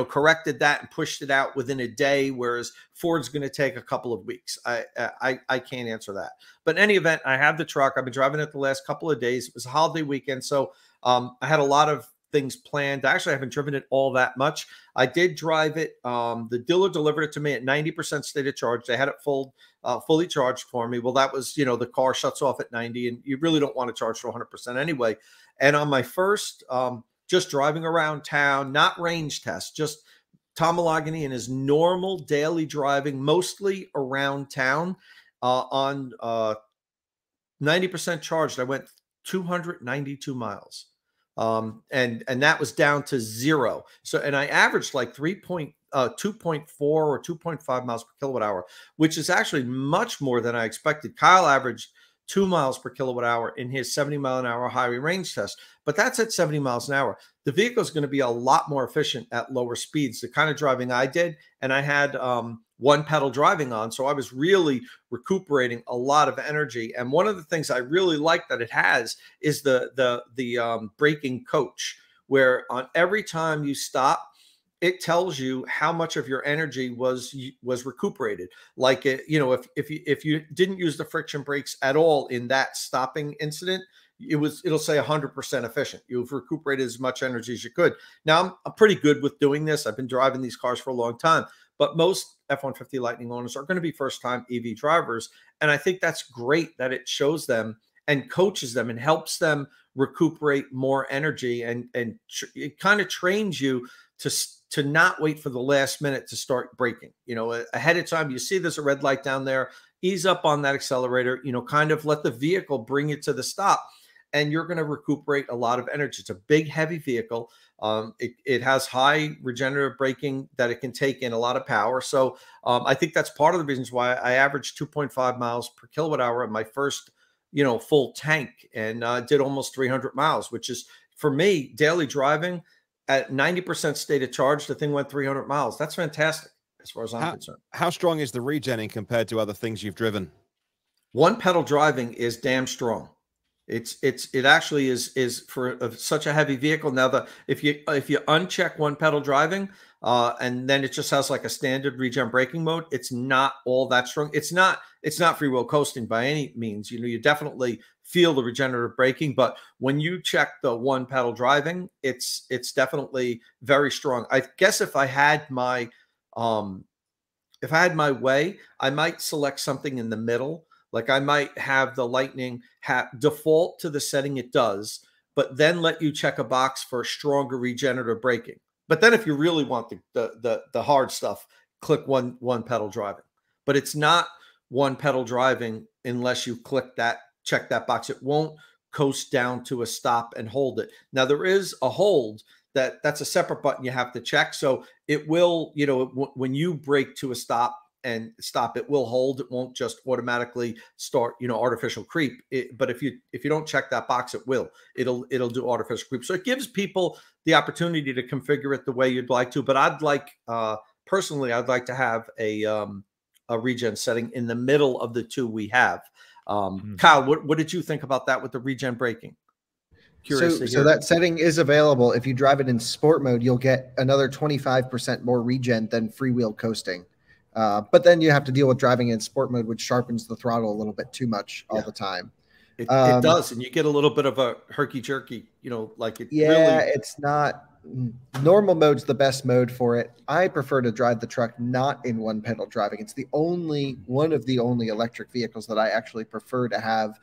corrected that and pushed it out within a day, whereas Ford's going to take a couple of weeks. I can't answer that. But in any event, I have the truck. I've been driving it the last couple of days. It was a holiday weekend, so I had a lot of things planned. I actually haven't driven it all that much. I did drive it. The dealer delivered it to me at 90% state of charge. They had it fully charged for me. Well, that was, the car shuts off at 90, and you really don't want to charge for 100% anyway. And on my first just driving around town, not range test, just Tom Malogany in his normal daily driving, mostly around town, on 90% charged, I went 292 miles. And that was down to 0. So, and I averaged like 2.4 or 2.5 miles per kilowatt hour, which is actually much more than I expected. Kyle averaged 2 miles per kilowatt hour in his 70-mile-an-hour highway range test, but that's at 70 miles an hour. The vehicle is going to be a lot more efficient at lower speeds, the kind of driving I did. And I had one pedal driving on, so I was really recuperating a lot of energy. And one of the things I really like that it has is the braking coach, where on every time you stop, it tells you how much of your energy was recuperated. Like, if you didn't use the friction brakes at all in that stopping incident, it'll say 100% efficient. You've recuperated as much energy as you could. Now I'm pretty good with doing this. I've been driving these cars for a long time, but most F-150 Lightning owners are going to be first-time EV drivers. And I think that's great that it shows them and coaches them and helps them recuperate more energy. And it kind of trains you to not wait for the last minute to start braking. Ahead of time, you see there's a red light down there, ease up on that accelerator, kind of let the vehicle bring it to the stop, and you're going to recuperate a lot of energy. It's a big, heavy vehicle. It has high regenerative braking that it can take in a lot of power. So I think that's part of the reasons why I averaged 2.5 miles per kilowatt hour in my first, full tank, and did almost 300 miles, which is, for me, daily driving at 90% state of charge. The thing went 300 miles. That's fantastic as far as I'm concerned. How strong is the regenning compared to other things you've driven? One pedal driving is damn strong. It actually is for such a heavy vehicle. Now, if you uncheck one pedal driving, and then it just has like a standard regen braking mode, it's not all that strong. It's not free wheel coasting by any means. You definitely feel the regenerative braking, but when you check the one pedal driving, it's definitely very strong. I guess if I had my way, I might select something in the middle. Like I might have the Lightning default to the setting it does, but then let you check a box for stronger regenerative braking. But then if you really want the hard stuff, click one pedal driving. But it's not one pedal driving unless you check that box. It won't coast down to a stop and hold it. Now there is a hold that's a separate button you have to check. So it will, when you brake to a stop, it will hold. It won't just automatically start, artificial creep. But if you don't check that box, it'll do artificial creep. So it gives people the opportunity to configure it the way you'd like to. But personally, I'd like to have a regen setting in the middle of the two we have. Kyle, what did you think about that with the regen braking? curious. So that setting is available. If you drive it in sport mode, you'll get another 25% more regen than freewheel coasting. But then you have to deal with driving in sport mode, which sharpens the throttle a little bit too much all the time. It does, and you get a little bit of a herky-jerky, like it really... Yeah, it's not... Normal mode's the best mode for it. I prefer to drive the truck not in one-pedal driving. It's one of the only electric vehicles that I actually prefer to have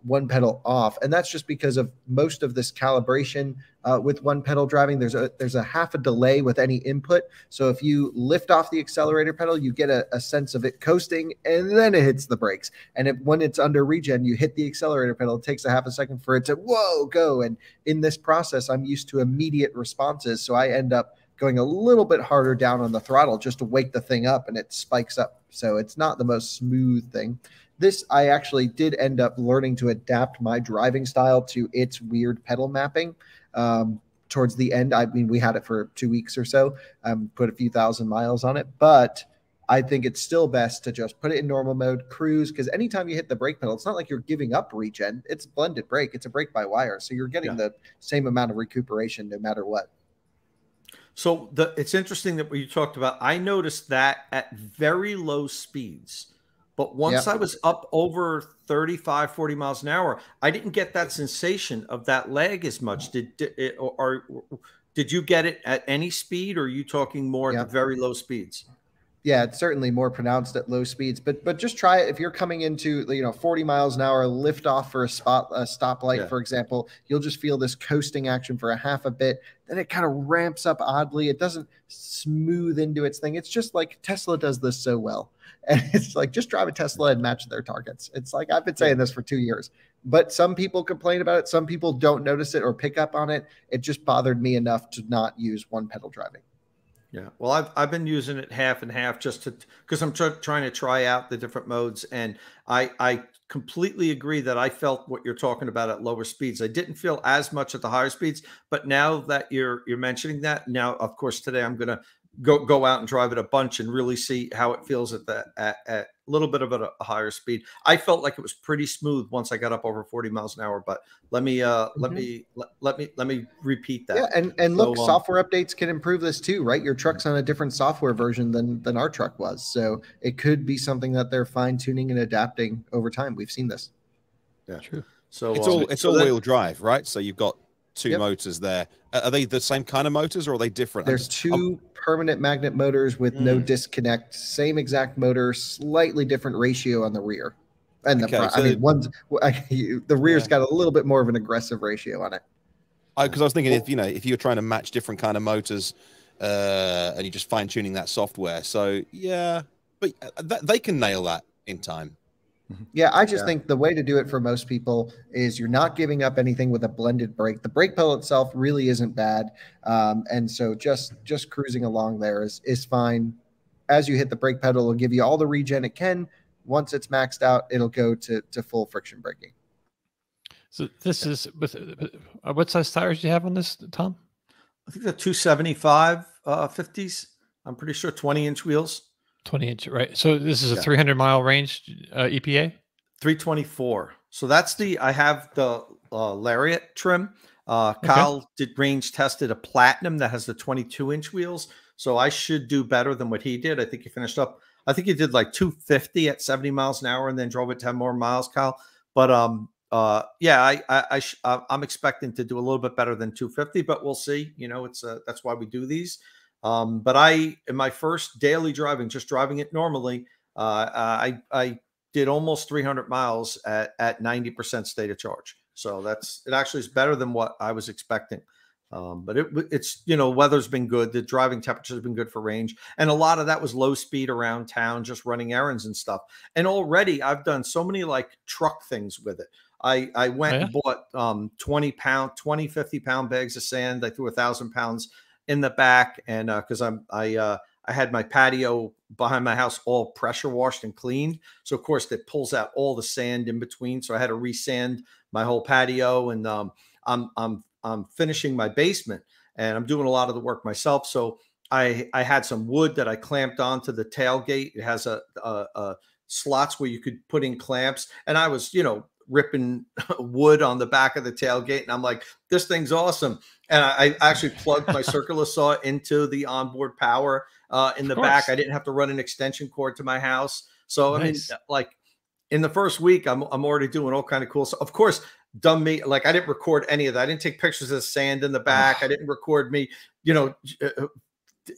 one pedal off, and that's just because of most of this calibration with one pedal driving. There's a half a delay with any input, so if you lift off the accelerator pedal, you get a sense of it coasting, and then it hits the brakes. And when it's under regen, you hit the accelerator pedal. It takes a half a second for it to go. And in this process, I'm used to immediate responses, so I end up going a little bit harder down on the throttle just to wake the thing up, and it spikes up. So it's not the most smooth thing. This, I actually did end up learning to adapt my driving style to its weird pedal mapping towards the end. I mean, we had it for 2 weeks or so, put a few thousand miles on it, but I think it's still best to just put it in normal mode, cruise, because anytime you hit the brake pedal, it's not like you're giving up regen. It's blended brake. It's a brake-by-wire, so you're getting the same amount of recuperation no matter what. So it's interesting that what you talked about, I noticed that at very low speeds. But once I was up over 35, 40 miles an hour, I didn't get that sensation of that lag as much. Did you get it at any speed, or are you talking more at the very low speeds? Yeah, it's certainly more pronounced at low speeds, but just try it. If you're coming into 40 miles an hour, lift off for a stoplight, for example, you'll just feel this coasting action for a half a bit. Then it kind of ramps up oddly. It doesn't smooth into its thing. It's just like Tesla does this so well. And it's like, just drive a Tesla and match their targets. It's like, I've been saying this for 2 years, but some people complain about it. Some people don't notice it or pick up on it. It just bothered me enough to not use one pedal driving. Yeah. Well, I've been using it half and half just because I'm trying to try out the different modes. And I completely agree that I felt what you're talking about at lower speeds. I didn't feel as much at the higher speeds, but now that you're mentioning that, now, of course, today I'm going to go out and drive it a bunch and really see how it feels at a little bit of a higher speed. I felt like it was pretty smooth once I got up over 40 miles an hour, but let me repeat that. Yeah. And look, software updates can improve this too, right? Your truck's on a different software version than our truck was. So it could be something that they're fine tuning and adapting over time. We've seen this. Yeah, true. So it's all wheel drive, right? So you've got two motors there. Are they the same kind of motors, or are they different? There's two permanent magnet motors with no disconnect, same exact motor, slightly different ratio on the rear and the front. So the rear's got a little bit more of an aggressive ratio on it. Because I was thinking, if you're trying to match different kind of motors, and you're just fine tuning that software, so but they can nail that in time. Yeah, I just think the way to do it for most people is you're not giving up anything with a blended brake. The brake pedal itself really isn't bad. And so just cruising along there is fine. As you hit the brake pedal, it'll give you all the regen it can. Once it's maxed out, it'll go to full friction braking. So this is with what size tires do you have on this, Tom? I think the 275 50s. I'm pretty sure 20-inch wheels. 20-inch, right? So this is a 300-mile range EPA? 324. So that's I have the Lariat trim. Kyle did range tested a Platinum that has the 22-inch wheels. So I should do better than what he did. I think he finished up, I think he did like 250 at 70 miles an hour and then drove it 10 more miles, Kyle. But I'm expecting to do a little bit better than 250, but we'll see. That's why we do these. But in my first daily driving, just driving it normally, I did almost 300 miles at 90% state of charge. So it actually is better than what I was expecting. But it's, weather's been good. The driving temperature has been good for range. And a lot of that was low speed around town, just running errands and stuff. And already I've done so many like truck things with it. I went and bought 50 pound bags of sand. I threw 1,000 pounds in the back, and because I had my patio behind my house all pressure washed and cleaned, so of course that pulls out all the sand in between. So I had to resand my whole patio, and I'm finishing my basement, and I'm doing a lot of the work myself. So I had some wood that I clamped onto the tailgate. It has a slots where you could put in clamps, and I was ripping wood on the back of the tailgate. And I'm like, this thing's awesome. And I actually plugged my circular saw into the onboard power in the back. I didn't have to run an extension cord to my house. So, nice. I mean, like in the first week, I'm already doing all kind of cool stuff. Of course, dumb me, like I didn't record any of that. I didn't take pictures of sand in the back. I didn't record me, you know,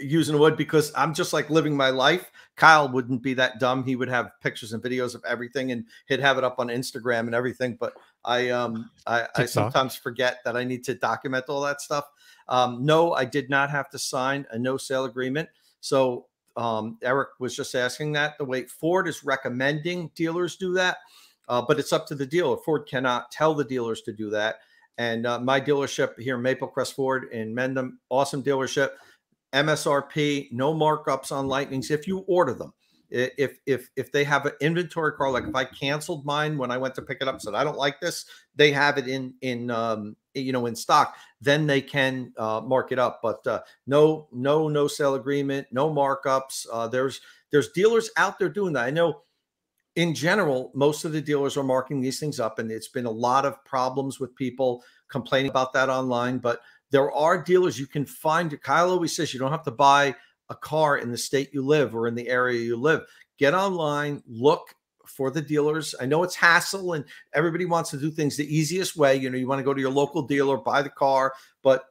using wood, because I'm just like living my life. Kyle wouldn't be that dumb. He would have pictures and videos of everything, and he'd have it up on Instagram and everything. But I sometimes forget that I need to document all that stuff. No, I did not have to sign a no sale agreement. So Eric was just asking that. The way Ford is recommending dealers do that, but it's up to the dealer. Ford cannot tell the dealers to do that. And my dealership here, Maple Crest Ford in Mendham, awesome dealership. MSRP, no markups on Lightnings if you order them. If they have an inventory car, like if I canceled mine when I went to pick it up, said I don't like this, they have it in stock, then they can mark it up. But no sale agreement, no markups. There's dealers out there doing that. I know in general, most of the dealers are marking these things up, and it's been a lot of problems with people complaining about that online. But there are dealers you can find. Kyle always says you don't have to buy a car in the state you live or in the area you live. Get online, look for the dealers. I know it's hassle and everybody wants to do things the easiest way. You know, you want to go to your local dealer, buy the car, but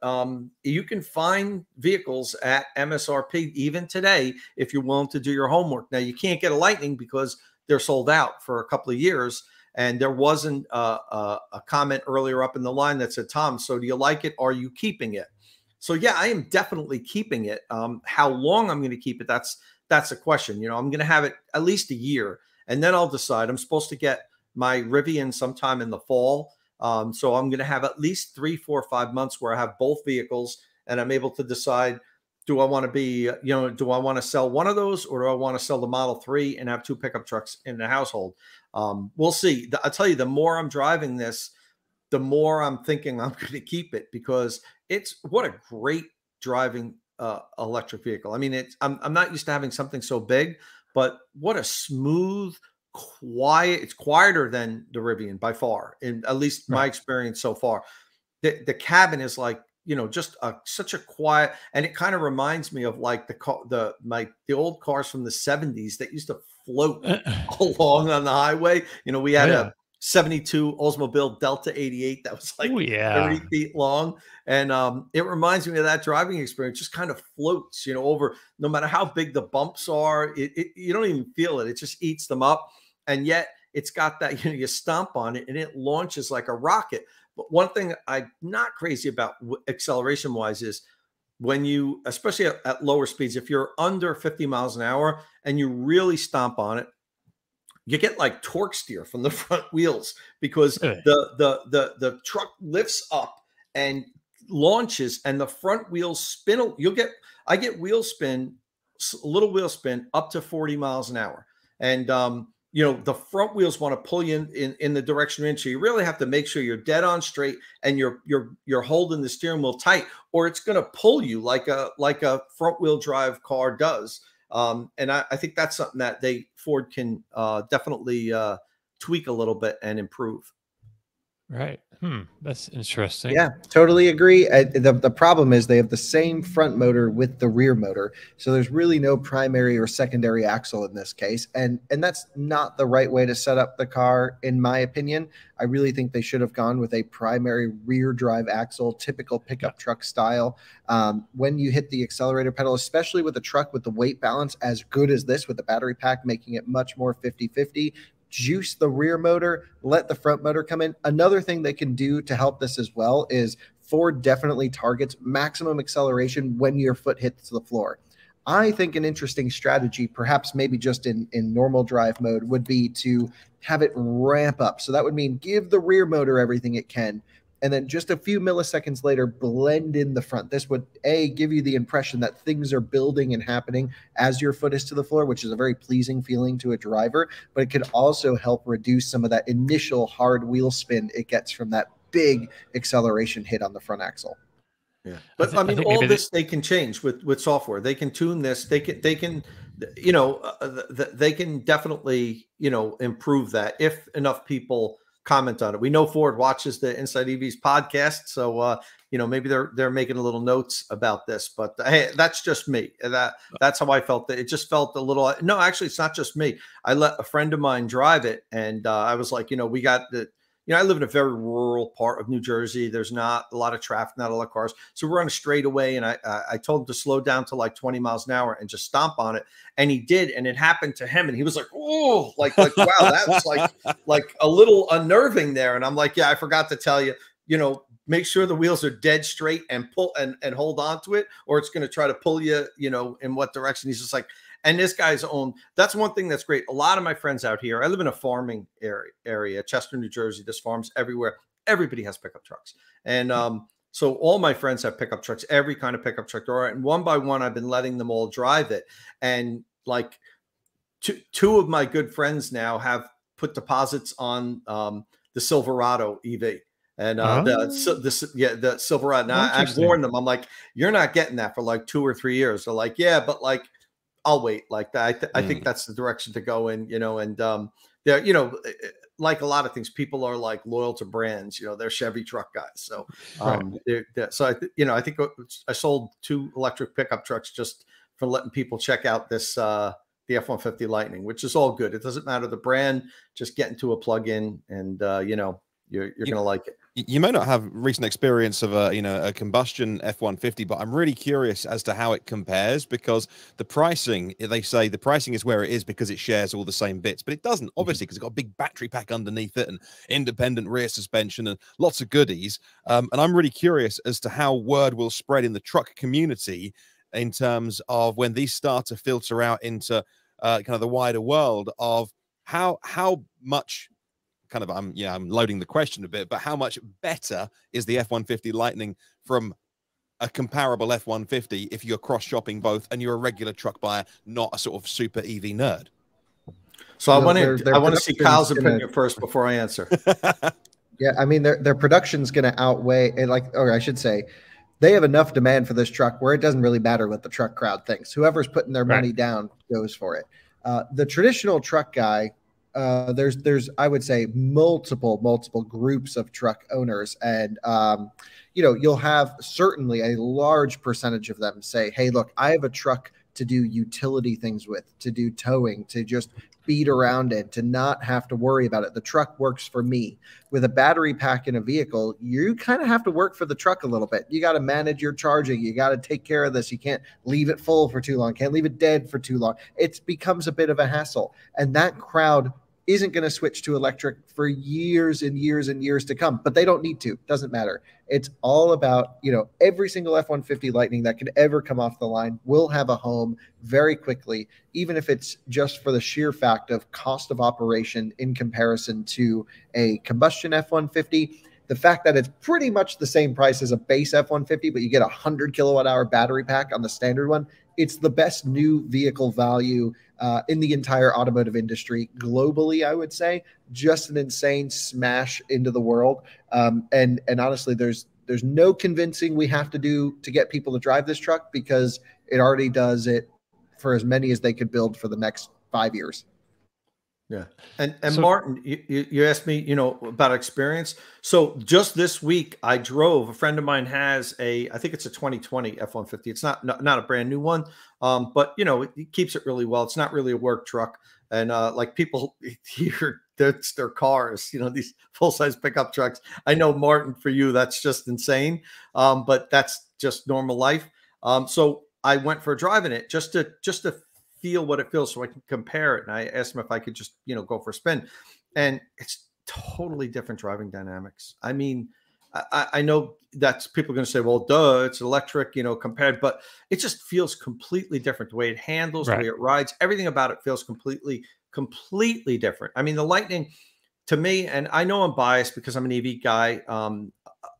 you can find vehicles at MSRP even today if you're willing to do your homework. Now, you can't get a Lightning because they're sold out for a couple of years. And there wasn't a comment earlier up in the line that said, Tom, so do you like it? Are you keeping it? So, yeah, I am definitely keeping it. How long I'm going to keep it, that's a question. You know, I'm going to have it at least a year, and then I'll decide. I'm supposed to get my Rivian sometime in the fall. So I'm going to have at least 3, 4, 5 months where I have both vehicles, and I'm able to decide, do I want to be, do I want to sell one of those, or do I want to sell the Model 3 and have 2 pickup trucks in the household? We'll see. I'll tell you, the more I'm driving this, the more I'm thinking I'm going to keep it, because it's what a great driving electric vehicle. I mean, I'm not used to having something so big, but what a smooth, quiet. It's quieter than the Rivian by far, in at least my experience so far. The cabin is like, just such a quiet, and it kind of reminds me of like the old cars from the 70s that used to float along on the highway. We had a 72 Oldsmobile Delta 88 that was like 30 feet long, and it reminds me of that driving experience. Just kind of floats, over, no matter how big the bumps are. You don't even feel it. It just eats them up, and yet it's got that, you stomp on it and it launches like a rocket. But one thing I'm not crazy about acceleration wise is when you, especially at lower speeds, if you're under 50 miles an hour and you really stomp on it, you get like torque steer from the front wheels, because the truck lifts up and launches and the front wheels spin. I get wheel spin, a little wheel spin up to 40 miles an hour. And, the front wheels want to pull you in the direction you're in. So you really have to make sure you're dead on straight and you're holding the steering wheel tight, or it's going to pull you like a front wheel drive car does. And I think that's something that Ford can definitely tweak a little bit and improve. Right. That's interesting. Yeah, totally agree. The problem is they have the same front motor with the rear motor. So there's really no primary or secondary axle in this case. And that's not the right way to set up the car, in my opinion. I really think they should have gone with a primary rear drive axle, typical pickup truck style. When you hit the accelerator pedal, especially with a truck with the weight balance as good as this, with the battery pack making it much more 50-50, juice the rear motor, let the front motor come in. Another thing they can do to help this as well is Ford definitely targets maximum acceleration when your foot hits the floor. I think an interesting strategy, perhaps maybe just in normal drive mode, would be to have it ramp up. So that would mean give the rear motor everything it can, and then just a few milliseconds later, blend in the front. This would, give you the impression that things are building and happening as your foot is to the floor, which is a very pleasing feeling to a driver, but it could also help reduce some of that initial hard wheel spin it gets from that big acceleration hit on the front axle. Yeah, but I mean, all this they can change with software. They can tune this. They can they can definitely, improve that if enough people comment on it. We know Ford watches the Inside EVs podcast, so you know, maybe they're making a little notes about this. But hey, that's just me. That's how I felt. It just felt a little. No, actually, it's not just me. I let a friend of mine drive it, and I was like, you know, we got the. You know, I live in a very rural part of New Jersey. There's not a lot of traffic, not a lot of cars. So we're on a straightaway, and I told him to slow down to like 20 miles an hour and just stomp on it. And he did, and it happened to him. And he was like, oh, like wow, that's like a little unnerving there. And I'm like, yeah, I forgot to tell you, you know, make sure the wheels are dead straight and pull and hold on to it, or it's going to try to pull you, you know, in what direction. He's just like, and this guy's own. That's one thing that's great. A lot of my friends out here, I live in a farming area, Chester, New Jersey. There's farms everywhere. Everybody has pickup trucks. And so all my friends have pickup trucks, every kind of pickup truck. And one by one, I've been letting them all drive it. And like two of my good friends now have put deposits on the Silverado EV. And the Silverado. Now I've warned them. I'm like, you're not getting that for like 2 or 3 years. They're like, yeah, but like, I'll wait. Like that. I think that's the direction to go in, you know, and they're, you know, like a lot of things, people are like loyal to brands, you know, they're Chevy truck guys. So, you know, I think I sold 2 electric pickup trucks just for letting people check out this, the F-150 Lightning, which is all good. It doesn't matter the brand, just get into a plug-in and, you know, you're going to like it. You may not have recent experience of a combustion F-150, but I'm really curious as to how it compares, because the pricing, they say the pricing is where it is because it shares all the same bits, but it doesn't, obviously, because it's got a big battery pack underneath it and independent rear suspension and lots of goodies. And I'm really curious as to how word will spread in the truck community in terms of when these start to filter out into kind of the wider world of how much kind of I'm loading the question a bit, but how much better is the F-150 Lightning from a comparable F-150 if you're cross shopping both and you're a regular truck buyer, not a sort of super EV nerd? So I want to see Kyle's opinion first before I answer. Yeah, I mean their production's going to outweigh, and or I should say, they have enough demand for this truck where it doesn't really matter what the truck crowd thinks. Whoever's putting their money down goes for it. The traditional truck guy. There's I would say multiple groups of truck owners, and you know, you'll have certainly a large percentage of them say, hey, look, I have a truck to do utility things with, to do towing, to just beat around it, to not have to worry about it. The truck works for me. With a battery pack in a vehicle, you kind of have to work for the truck a little bit. You got to manage your charging. You got to take care of this. You can't leave it full for too long. Can't leave it dead for too long. It becomes a bit of a hassle. And that crowd isn't going to switch to electric for years and years and years to come, but they don't need to. Doesn't matter. It's all about, you know, every single F-150 Lightning that could ever come off the line will have a home very quickly, even if it's just for the sheer fact of cost of operation in comparison to a combustion F-150. The fact that it's pretty much the same price as a base F-150, but you get a 100 kilowatt hour battery pack on the standard one. It's the best new vehicle value in the entire automotive industry globally, I would say. Just an insane smash into the world. And honestly, there's no convincing we have to do to get people to drive this truck, because it already does it for as many as they could build for the next 5 years. Yeah. And so, Martin, you asked me, you know, about experience. So just this week I drove, a friend of mine has I think it's a 2020 F-150. It's not a brand new one. But you know, it keeps it really well. It's not really a work truck. And like people here, that's their cars, you know, these full-size pickup trucks. I know, Martin, for you, that's just insane. But that's just normal life. So I went for a drive in it just to feel what it feels so I can compare it. And I asked him if I could just, you know, go for a spin. And it's totally different driving dynamics. I mean, I know that's people are going to say, well, duh, it's electric, you know, compared, but it just feels completely different. The way it handles, the way it rides, everything about it feels completely different. I mean, the Lightning to me, and I know I'm biased because I'm an EV guy.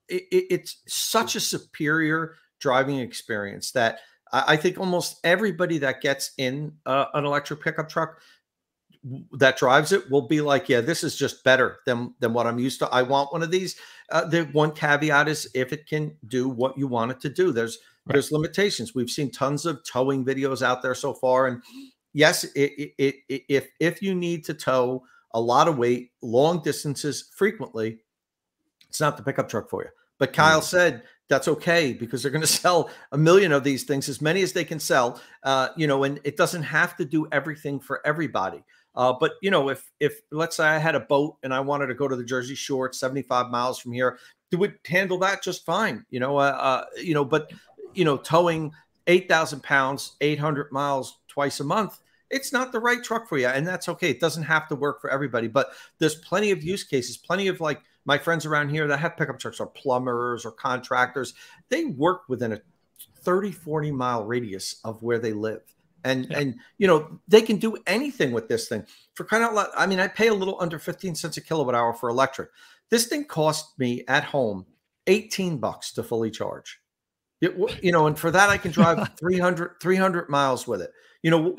It's such a superior driving experience that I think almost everybody that gets in an electric pickup truck that drives it will be like, yeah, this is just better than what I'm used to. I want one of these. The one caveat is if it can do what you want it to do. There's limitations. We've seen tons of towing videos out there so far. And yes, if you need to tow a lot of weight, long distances, frequently, it's not the pickup truck for you. But Kyle said that's okay because they're going to sell 1 million of these things, as many as they can sell, and it doesn't have to do everything for everybody. But, if let's say I had a boat and I wanted to go to the Jersey Shore, 75 miles from here, it would handle that just fine, but, towing 8,000 pounds, 800 miles twice a month, it's not the right truck for you. And that's okay. It doesn't have to work for everybody, but there's plenty of use cases, plenty of like my friends around here that have pickup trucks, or plumbers or contractors. They work within a 30, 40 mile radius of where they live. And they can do anything with this thing for kind of lot. I mean, I pay a little under 15 cents a kilowatt hour for electric. This thing cost me at home $18 to fully charge. And for that, I can drive 300 miles with it.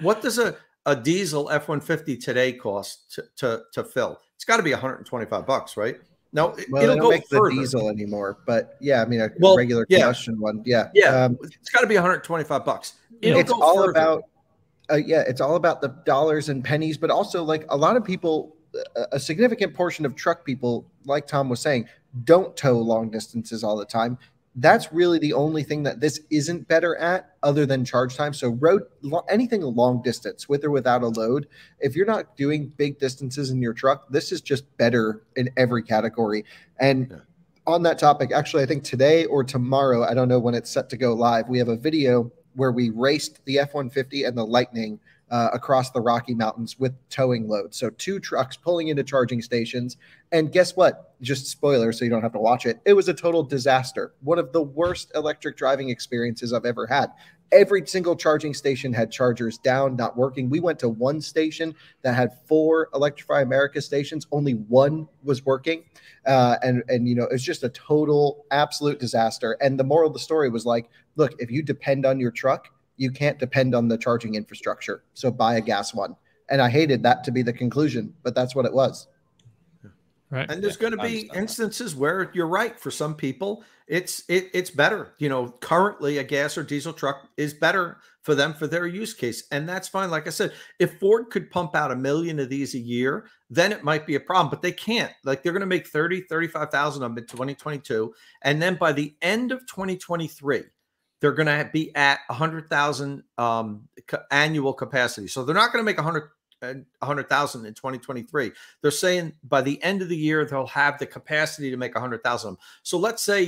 What does a diesel F-150 today cost to fill? It's got to be $125, right? No, it'll go make further. The diesel anymore, but yeah, I mean a regular combustion one, it's got to be $125. It's all about, it's all about the dollars and pennies, but also like a lot of people, a significant portion of truck people, like Tom was saying, don't tow long distances all the time. That's really the only thing that this isn't better at, other than charge time. So anything long distance, with or without a load, if you're not doing big distances in your truck, this is just better in every category. And on that topic, actually, I think today or tomorrow, I don't know when it's set to go live, we have a video where we raced the F-150 and the Lightning across the Rocky Mountains with towing loads. So 2 trucks pulling into charging stations. And guess what? Just spoiler, so you don't have to watch it. It was a total disaster. One of the worst electric driving experiences I've ever had. Every single charging station had chargers down, not working. We went to one station that had 4 Electrify America stations. Only 1 was working. And it was just a total, absolute disaster. And the moral of the story was like, look, if you depend on your truck, you can't depend on the charging infrastructure. So buy a gas one. And I hated that to be the conclusion, but that's what it was. Right. And there's going to be instances where you're right. For some people, it's better. Currently a gas or diesel truck is better for them for their use case. And that's fine. Like I said, if Ford could pump out 1 million of these a year, then it might be a problem, but they can't. Like they're going to make 35,000 of them in 2022. And then by the end of 2023, they're going to be at 100,000 annual capacity. So they're not going to make 100,000 in 2023. They're saying by the end of the year, they'll have the capacity to make 100,000 of them. So let's say,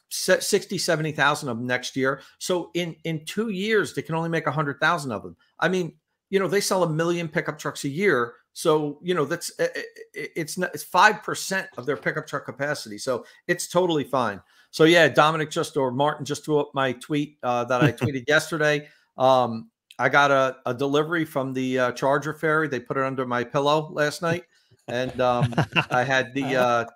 60, 70,000 of them next year. So in 2 years, they can only make 100,000 of them. I mean, they sell 1 million pickup trucks a year. So, it's 5% of their pickup truck capacity. So it's totally fine. So yeah, Martin just threw up my tweet that I tweeted yesterday. I got a delivery from the Charger ferry. They put it under my pillow last night, and I had the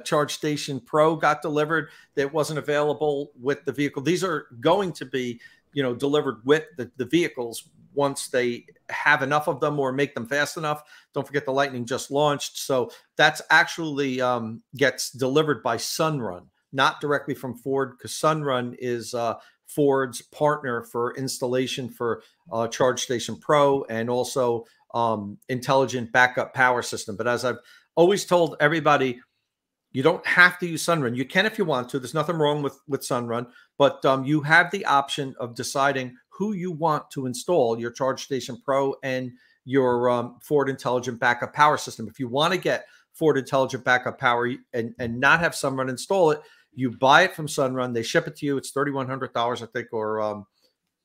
Charge Station Pro got delivered. That wasn't available with the vehicle. These are going to be, delivered with the vehicles once they have enough of them or make them fast enough. Don't forget the Lightning just launched, so that's actually gets delivered by Sunrun, not directly from Ford, because Sunrun is Ford's partner for installation for Charge Station Pro and also intelligent backup power system. But as I've always told everybody, you don't have to use Sunrun. You can if you want to. There's nothing wrong with Sunrun, but you have the option of deciding who you want to install your Charge Station Pro and your Ford Intelligent Backup Power System. If you want to get Ford Intelligent Backup Power and not have Sunrun install it, you buy it from Sunrun. They ship it to you. It's $3,100, I think, or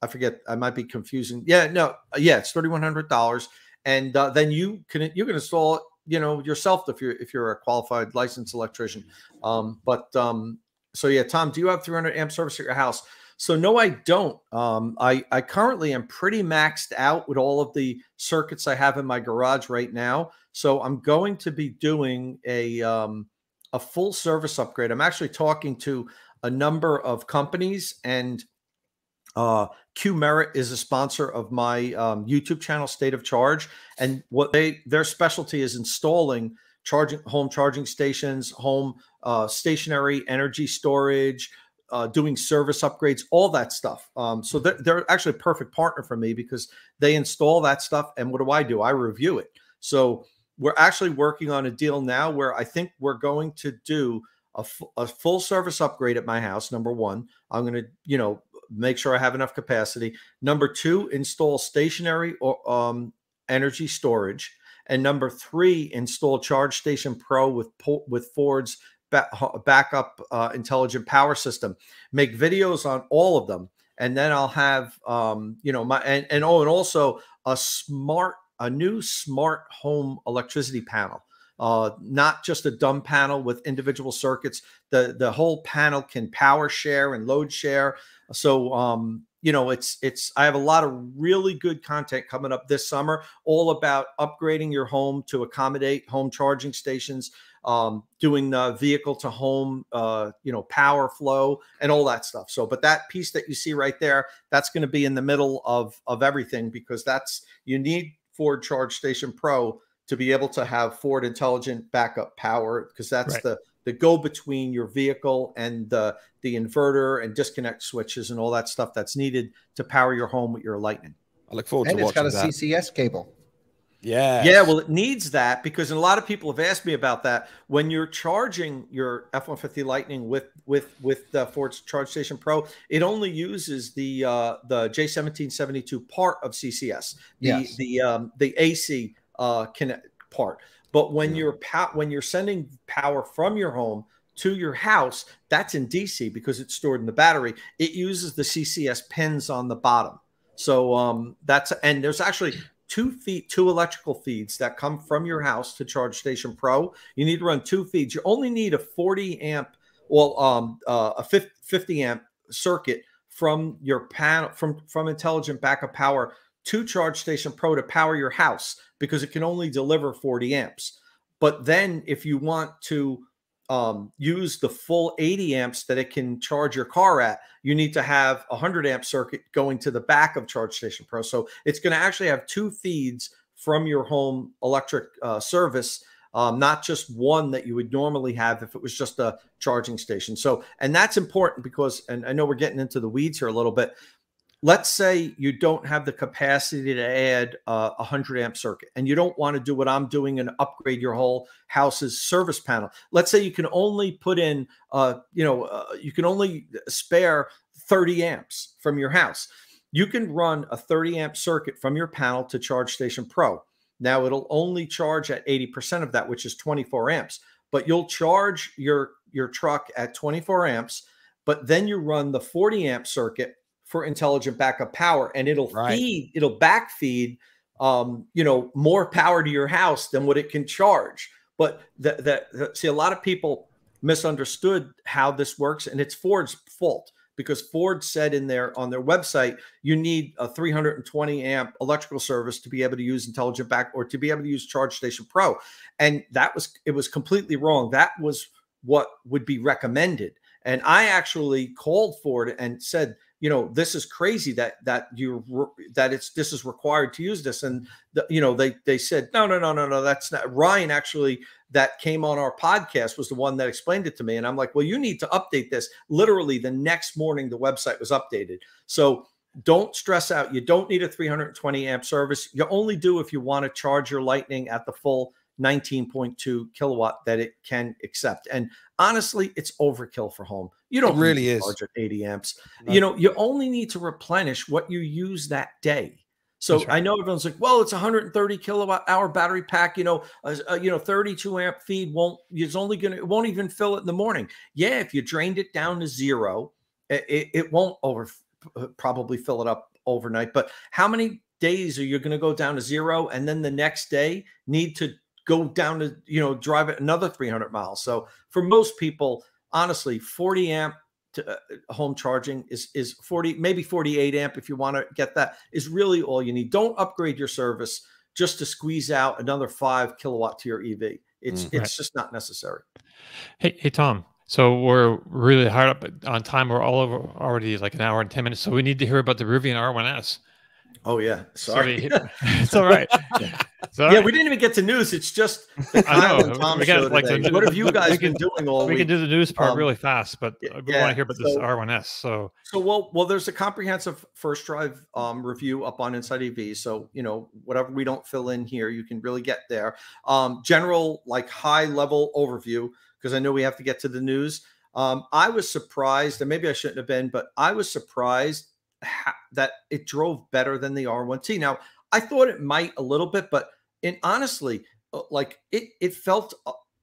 I forget. I might be confusing. Yeah, no, yeah, it's $3,100, and then you can install it, yourself if you're a qualified licensed electrician. So yeah, Tom, do you have 300 amp service at your house? So no, I don't. I currently am pretty maxed out with all of the circuits I have in my garage right now. So I'm going to be doing a full service upgrade. I'm actually talking to a number of companies, and Q Merit is a sponsor of my YouTube channel, State of Charge. And what their specialty is installing home charging stations, home stationary energy storage, doing service upgrades, all that stuff. So they're actually a perfect partner for me because they install that stuff. And what do? I review it. So we're actually working on a deal now where I think we're going to do a full service upgrade at my house. Number one, I'm going to, make sure I have enough capacity. Number two, install stationary or energy storage. And number three, install Charge Station Pro with Ford's backup intelligent power system. Make videos on all of them. And then I'll have, and also a new smart home electricity panel. Not just a dumb panel with individual circuits. The whole panel can power share and load share. So, I have a lot of really good content coming up this summer, all about upgrading your home to accommodate home charging stations, doing the vehicle to home, power flow and all that stuff. So, but that piece that you see right there, that's going to be in the middle of everything, because you need Ford Charge Station Pro to be able to have Ford Intelligent Backup Power, because that's the go between your vehicle and the inverter and disconnect switches and all that stuff that's needed to power your home with your Lightning. I look forward to watching that. And it's got a CCS cable. Yeah. Yeah, well, it needs that, because a lot of people have asked me about that. When you're charging your F-150 Lightning with the Ford Charge Station Pro, it only uses the J1772 part of CCS, the AC part. But when you're sending power from your home to your house, that's in DC because it's stored in the battery. It uses the CCS pins on the bottom. So and there's actually two electrical feeds that come from your house to Charge Station Pro. You need to run 2 feeds. You only need a 40 amp, a 50 amp circuit from your panel, from Intelligent Backup Power to Charge Station Pro to power your house, because it can only deliver 40 amps. But then if you want to use the full 80 amps that it can charge your car at, you need to have a 100 amp circuit going to the back of Charge Station Pro. So it's going to actually have 2 feeds from your home electric service, not just one that you would normally have if it was just a charging station. So, and that's important because, and I know we're getting into the weeds here a little bit. Let's say you don't have the capacity to add a 100 amp circuit, and you don't want to do what I'm doing and upgrade your whole house's service panel. Let's say you can only put in, you can only spare 30 amps from your house. You can run a 30 amp circuit from your panel to Charge Station Pro. Now it'll only charge at 80% of that, which is 24 amps, but you'll charge your truck at 24 amps, but then you run the 40 amp circuit for Intelligent Backup Power, and it'll backfeed, more power to your house than what it can charge. But see, a lot of people misunderstood how this works, and it's Ford's fault, because Ford said on their website, you need a 320 amp electrical service to be able to use Intelligent Back, or to be able to use Charge Station Pro. And it was completely wrong. That was what would be recommended. And I actually called Ford and said, this is crazy that this is required to use this. And they said, no, that's not. Ryan actually, that came on our podcast, was the one that explained it to me. And I'm like, well, you need to update this. Literally the next morning, the website was updated. So don't stress out. You don't need a 320 amp service. You only do if you want to charge your Lightning at the full 19.2 kilowatt that it can accept. And honestly, it's overkill for home. You don't really charge at 80 amps. No. You only need to replenish what you use that day. So right. I know everyone's like, well, it's 130 kilowatt hour battery pack, 32 amp feed won't even fill it in the morning. Yeah, if you drained it down to 0, it won't probably fill it up overnight. But how many days are you going to go down to 0 and then the next day need to go down to, drive it another 300 miles. So for most people, honestly, 40 amp to, home charging is 40, maybe 48 amp. If you want to get that, is really all you need. Don't upgrade your service just to squeeze out another 5 kilowatt to your EV. It's just not necessary. Hey, Tom. So we're really hard up on time. We're all over already like an hour and 10 minutes. So we need to hear about the Rivian R1S. Oh yeah, sorry. So it's all right. So, yeah, we didn't even get to news. It's just the Kyle and Tom show today. What have you guys been doing all week? We can do the news part really fast, but we want to hear about this R1S. So well, there's a comprehensive first drive review up on Inside EV. So, you know, whatever we don't fill in here, you can really get there. General, like high level overview, because I know we have to get to the news. I was surprised, and maybe I shouldn't have been, but I was surprised that it drove better than the R1T. Now, I thought it might a little bit, but honestly, like it felt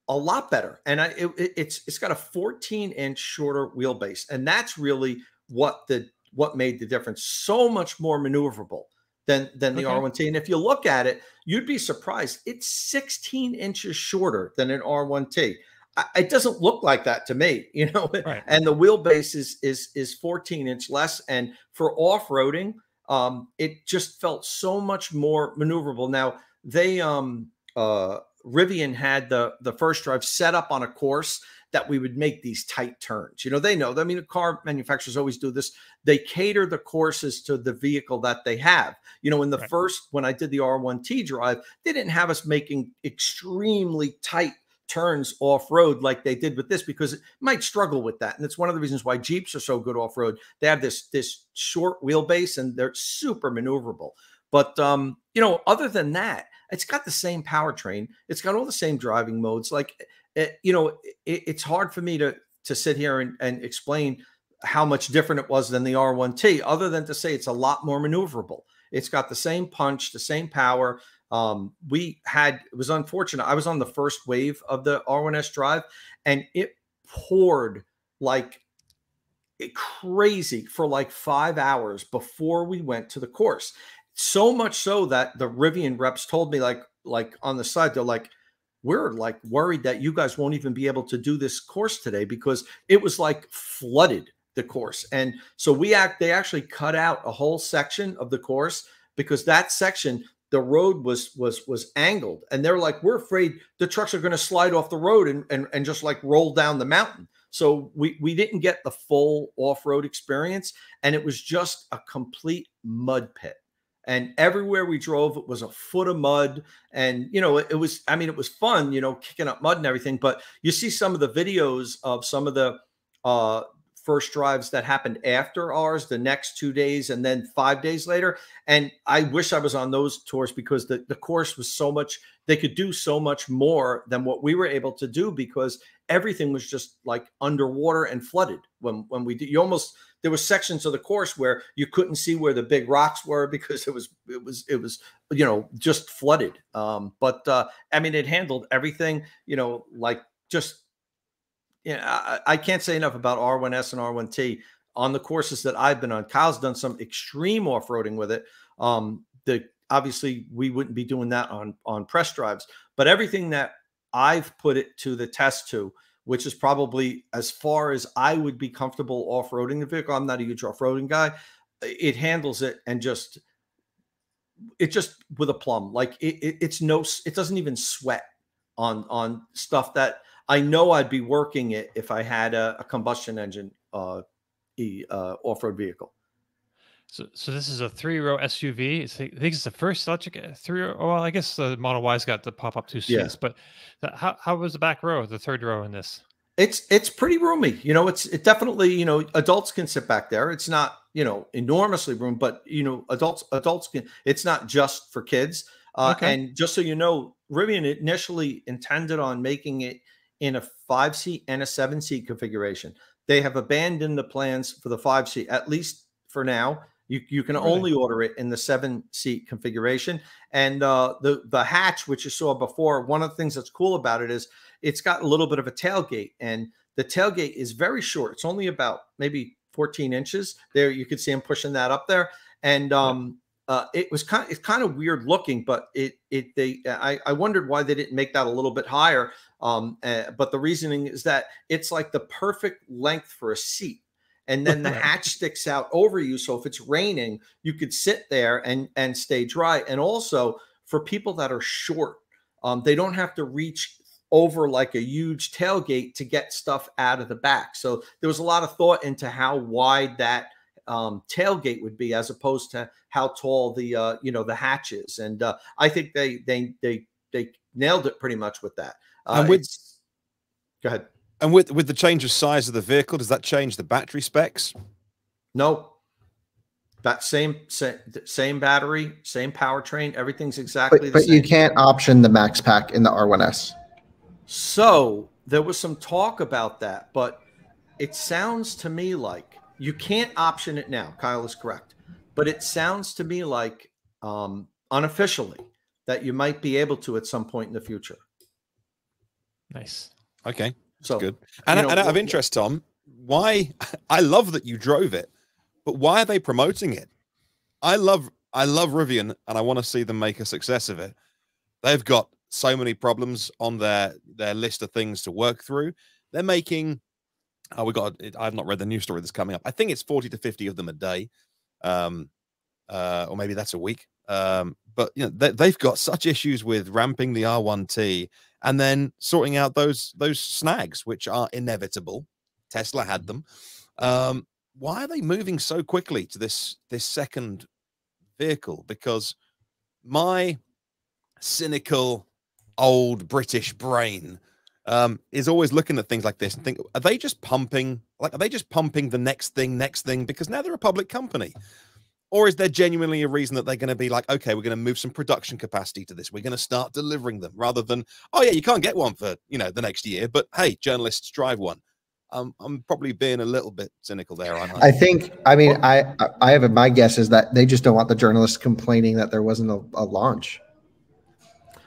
a lot better. And it's got a 14-inch shorter wheelbase, and that's really what made the difference. So much more maneuverable than the R1T. And if you look at it, you'd be surprised. It's 16 inches shorter than an R1T. It doesn't look like that to me, you know. Right. And the wheelbase is 14-inch less. And for off-roading, it just felt so much more maneuverable. Now, they Rivian had the first drive set up on a course that we would make these tight turns. You know, they know. I mean, the car manufacturers always do this. They cater the courses to the vehicle that they have. You know, in the first, when I did the R1T drive, they didn't have us making extremely tight turns off-road like they did with this, because it might struggle with that. And it's one of the reasons why Jeeps are so good off-road. They have this short wheelbase and they're super maneuverable. But, you know, other than that, it's got the same powertrain. It's got all the same driving modes. Like, you know, it's hard for me to sit here and explain how much different it was than the R1T, other than to say it's a lot more maneuverable. It's got the same punch, the same power. It was unfortunate. I was on the first wave of the R1S drive, and it poured like crazy for like 5 hours before we went to the course. So much so that the Rivian reps told me, like on the side, they're like, we're like worried that you guys won't even be able to do this course today, because it was like flooded, the course. And so they actually cut out a whole section of the course, because that section, the road was angled, and they're like, we're afraid the trucks are going to slide off the road and just like roll down the mountain. So we didn't get the full off-road experience, and it was just a complete mud pit. And everywhere we drove, it was a foot of mud. And, you know, it was fun, you know, kicking up mud and everything. But you see some of the videos of some of the first drives that happened after ours, the next 2 days, and then 5 days later. And I wish I was on those tours, because the course was so much, they could do so much more than what we were able to do, because everything was just like underwater and flooded. When we did, there were sections of the course where you couldn't see where the big rocks were, because it was, you know, just flooded. But I mean, it handled everything, you know, like just, yeah, I can't say enough about R1S and R1T on the courses that I've been on. Kyle's done some extreme off-roading with it. Obviously, we wouldn't be doing that on press drives, but everything that I've put it to the test to, which is probably as far as I would be comfortable off-roading the vehicle. I'm not a huge off-roading guy. It handles it, and just with a plumb. Like it doesn't even sweat on stuff that I know I'd be working it if I had a combustion engine off-road vehicle. So this is a 3-row SUV. I think it's the first electric 3-row. Well, I guess the Model Y's got the pop-up 2 seats, but how was the back row, the third row in this? It's pretty roomy. You know, it definitely, you know, adults can sit back there. It's not, you know, enormously room, but, you know, adults can. It's not just for kids. And just so you know, Rivian initially intended on making it in a 5-seat and a 7-seat configuration. They have abandoned the plans for the 5-seat, at least for now. You can only order it in the 7-seat configuration. And the hatch, which you saw before, one of the things that's cool about it is it's got a little bit of a tailgate, and the tailgate is very short. It's only about maybe 14 inches. There, you could see him pushing that up there. And it's kind of weird looking, but I wondered why they didn't make that a little bit higher. But the reasoning is that it's like the perfect length for a seat. And then the hatch sticks out over you. So if it's raining, you could sit there and stay dry. And also for people that are short, they don't have to reach over like a huge tailgate to get stuff out of the back. So there was a lot of thought into how wide that tailgate would be, as opposed to how tall the you know, the hatch is. And I think they nailed it pretty much with that. And with, go ahead. And with the change of size of the vehicle, does that change the battery specs? No. That same battery, same powertrain, everything's exactly the same. But you can't option the max pack in the R1S. So there was some talk about that, but it sounds to me like you can't option it now. Kyle is correct. But it sounds to me like unofficially that you might be able to at some point in the future. Nice. Okay. That's so good. And out of interest, Tom, why? I love that you drove it, but why are they promoting it? I love Rivian, and I want to see them make a success of it. They've got so many problems on their list of things to work through. They're making, I've not read the news story that's coming up. I think it's 40 to 50 of them a day, or maybe that's a week. But you know, they've got such issues with ramping the R1T and then sorting out those snags, which are inevitable. Tesla had them. Why are they moving so quickly to this second vehicle? Because my cynical old British brain is always looking at things like this and think, are they just pumping the next thing because now they're a public company? Or is there genuinely a reason that they're going to be like, okay, we're going to move some production capacity to this, we're going to start delivering them, rather than, oh yeah, you can't get one for, you know, the next year, but hey, journalists drive one. I'm probably being a little bit cynical there, aren't I? I think, I mean, I have my guess is that they just don't want the journalists complaining that there wasn't a launch.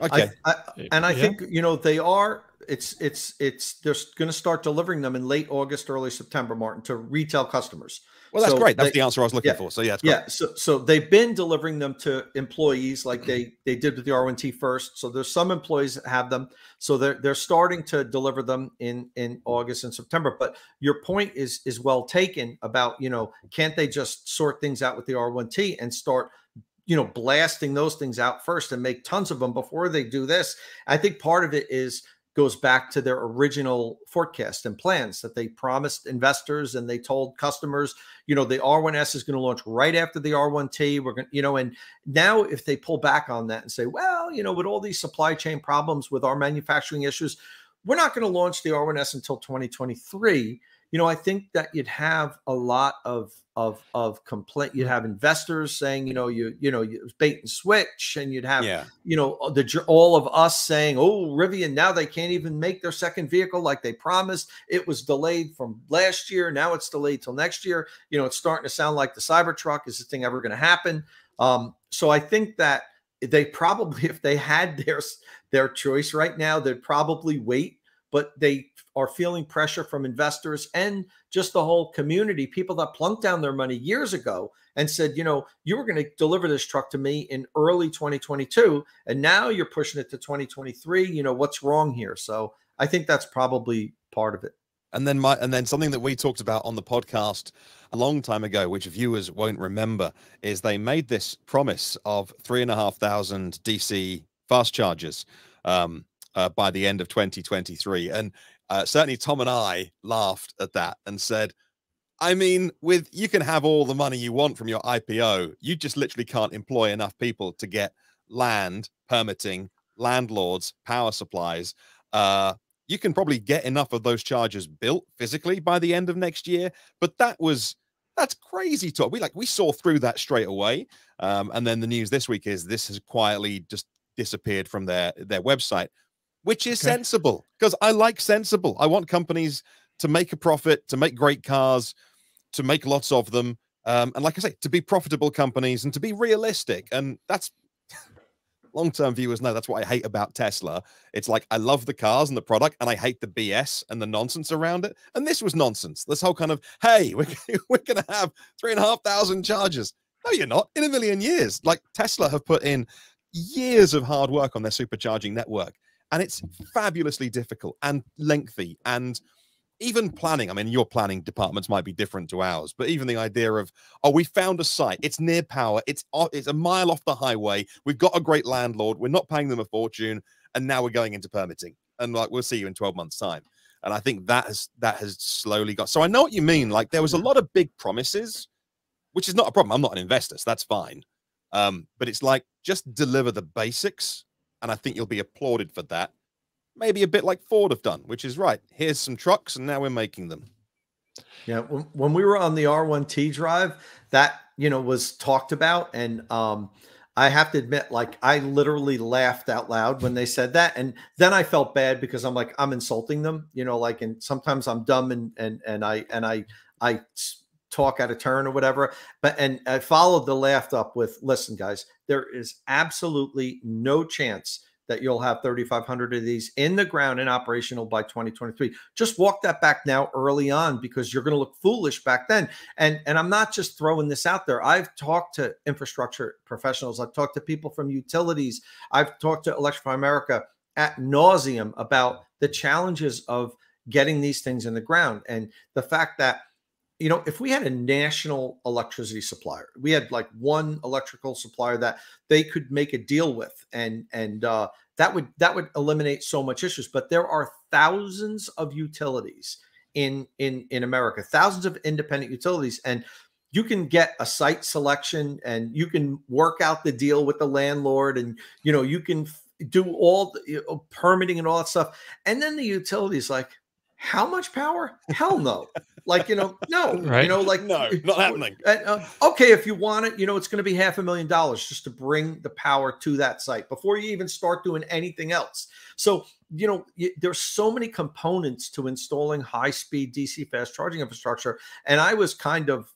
Okay. I think, you know, they are, they're going to start delivering them in late August, early September, Martin, to retail customers. Well, that's great. That's the answer I was looking for. So yeah, So they've been delivering them to employees like they did with the R1T first. So there's some employees that have them. So they're starting to deliver them in August and September. But your point is well taken about, you know, can't they just sort things out with the R1T and start, you know, blasting those things out first and make tons of them before they do this? I think part of it goes back to their original forecast and plans that they promised investors, and they told customers, you know, the R1S is going to launch right after the R1T. We're going to, you know, and now if they pull back on that and say, well, you know, with all these supply chain problems, with our manufacturing issues, we're not going to launch the R1S until 2023. You know, I think that you'd have a lot of complaint. You'd have investors saying, you know, you bait and switch, and you'd have, you know, all of us saying, oh, Rivian, now they can't even make their second vehicle like they promised. It was delayed from last year. Now it's delayed till next year. You know, it's starting to sound like the Cybertruck. Is this thing ever going to happen? So I think that they probably, if they had their choice right now, they'd probably wait. But they are feeling pressure from investors and just the whole community, people that plunked down their money years ago and said, you know, you were going to deliver this truck to me in early 2022, and now you're pushing it to 2023. You know, what's wrong here? So I think that's probably part of it. And then something that we talked about on the podcast a long time ago, which viewers won't remember, is they made this promise of 3,500 DC fast chargers by the end of 2023. And certainly Tom and I laughed at that and said, I mean, you can have all the money you want from your IPO. You just literally can't employ enough people to get land, permitting, landlords, power supplies. You can probably get enough of those chargers built physically by the end of next year. But that's crazy talk. We saw through that straight away. And then the news this week is this has quietly just disappeared from their website, which is sensible, because I like sensible. I want companies to make a profit, to make great cars, to make lots of them. And like I say, to be profitable companies and to be realistic. And that's long-term viewers know that's what I hate about Tesla. It's like, I love the cars and the product, and I hate the BS and the nonsense around it. And this was nonsense. This whole kind of, hey, we're going to have 3,500 chargers. No, you're not. In a million years. Like, Tesla have put in years of hard work on their supercharging network. And it's fabulously difficult and lengthy, and even planning. I mean, your planning departments might be different to ours, but even the idea of, oh, we found a site, it's near power, it's a mile off the highway, we've got a great landlord, we're not paying them a fortune, and now we're going into permitting, and like, we'll see you in 12 months time. And I think that has slowly got. So I know what you mean. Like, there was a lot of big promises which is not a problem. I'm not an investor, so that's fine. But it's like, just deliver the basics, and I think you'll be applauded for that. Maybe a bit like Ford have done, which is right. Here's some trucks, and now we're making them. Yeah, when we were on the R1T drive, that, you know, was talked about, and I have to admit, like, I literally laughed out loud when they said that, and then I felt bad because I'm like, I'm insulting them, you know, like, and sometimes I'm dumb and I talk out of turn or whatever, and I followed the laugh up with, listen, guys, there is absolutely no chance that you'll have 3,500 of these in the ground and operational by 2023. Just walk that back now early on, because you're going to look foolish back then. And I'm not just throwing this out there. I've talked to infrastructure professionals. I've talked to people from utilities. I've talked to Electrify America ad nauseum about the challenges of getting these things in the ground. And the fact that, you know, if we had a national electricity supplier, we had like one electrical supplier that they could make a deal with, and that would eliminate so much issues. But there are thousands of utilities in America, thousands of independent utilities, and you can get a site selection, and you can work out the deal with the landlord, and, you know, you can do all the permitting and all that stuff. And then the utilities like, how much power? Hell no. Like, you know, no, right. You know, like, no, not happening. Okay, if you want it, you know, it's going to be $500,000 just to bring the power to that site before you even start doing anything else. So, you know, there's so many components to installing high-speed DC fast charging infrastructure. And I was kind of,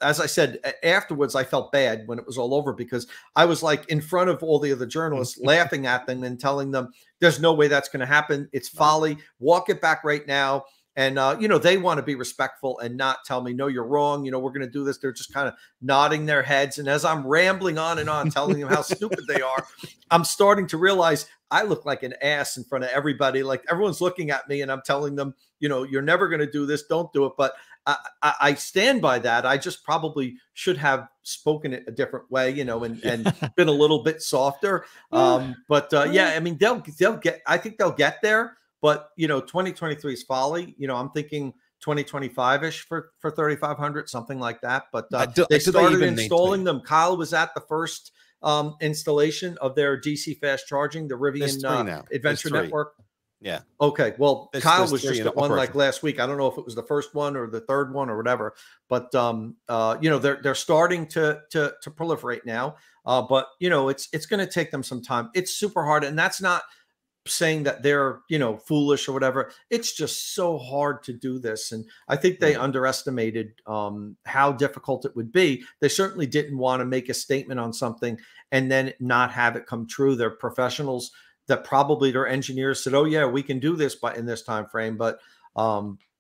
as I said, afterwards, I felt bad when it was all over, because I was like in front of all the other journalists laughing at them and telling them, there's no way that's going to happen. It's folly. Walk it back right now. And, you know, they want to be respectful and not tell me, no, you're wrong. You know, we're going to do this. They're just kind of nodding their heads. And as I'm rambling on and on, telling them how stupid they are, I'm starting to realize I look like an ass in front of everybody. Like, everyone's looking at me, and I'm telling them, you know, you're never going to do this. Don't do it. But I stand by that. I just probably should have spoken it a different way, you know, and been a little bit softer. Yeah, I mean, they'll get, I think they'll get there. But, you know, 2023 is folly. You know, I'm thinking 2025-ish for 3,500, something like that. But they started installing them. Kyle was at the first installation of their DC fast charging, the Rivian Adventure Network. Yeah. Okay. Well, Kyle was just at one like last week. I don't know if it was the first one or the third one or whatever. But you know, they're starting to proliferate now. But you know, it's going to take them some time. It's super hard, and that's not saying that they're, you know, foolish or whatever. It's just so hard to do this, and I think they underestimated how difficult it would be. They certainly didn't want to make a statement on something and then not have it come true. They're professionals that probably their engineers said, oh yeah, we can do this in this time frame, but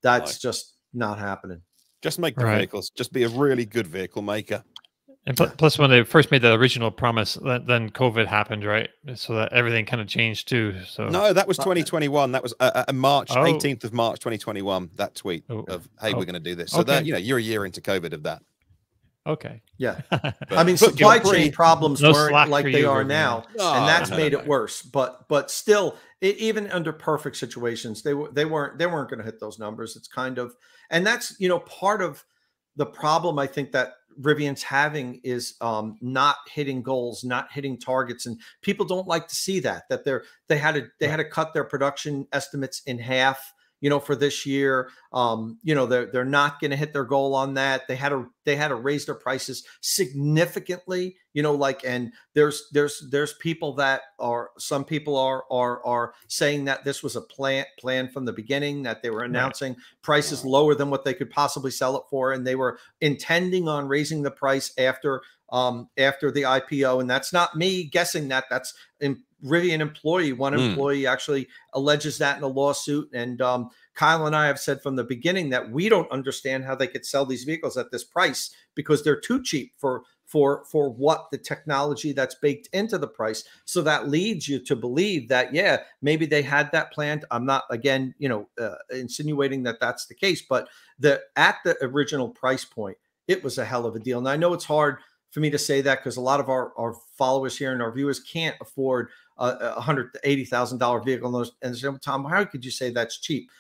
that's just not happening. Just make the vehicles. Just be a really good vehicle maker. And plus, when they first made the original promise, then COVID happened, right? So that everything kind of changed too. So no, that was 2021. That was March 18th of March 2021. That tweet of, "Hey, we're going to do this." So that, you know, you're a year into COVID of that. Okay. Yeah. I mean, supply chain problems weren't like they are now, and that's made it worse. But still, even under perfect situations, they weren't going to hit those numbers. It's kind of, and that's, you know, part of the problem I think that Rivian's having is not hitting goals, not hitting targets, and people don't like to see that they had to cut their production estimates in half, you know, for this year. You know, they're not going to hit their goal on that. They had to raise their prices significantly, you know, like, and there's people that are, some people are saying that this was a plan from the beginning, that they were announcing prices lower than what they could possibly sell it for, and they were intending on raising the price after the IPO. And that's not me guessing that. That's Rivian employee. One employee actually alleges that in a lawsuit. And Kyle and I have said from the beginning that we don't understand how they could sell these vehicles at this price, because they're too cheap for what the technology that's baked into the price. So that leads you to believe that, yeah, maybe they had that planned. I'm not, again, you know, insinuating that that's the case, but at the original price point, it was a hell of a deal. And I know it's hard for me to say that because a lot of our followers here and our viewers can't afford $180,000 vehicle. And say, Tom, how could you say that's cheap?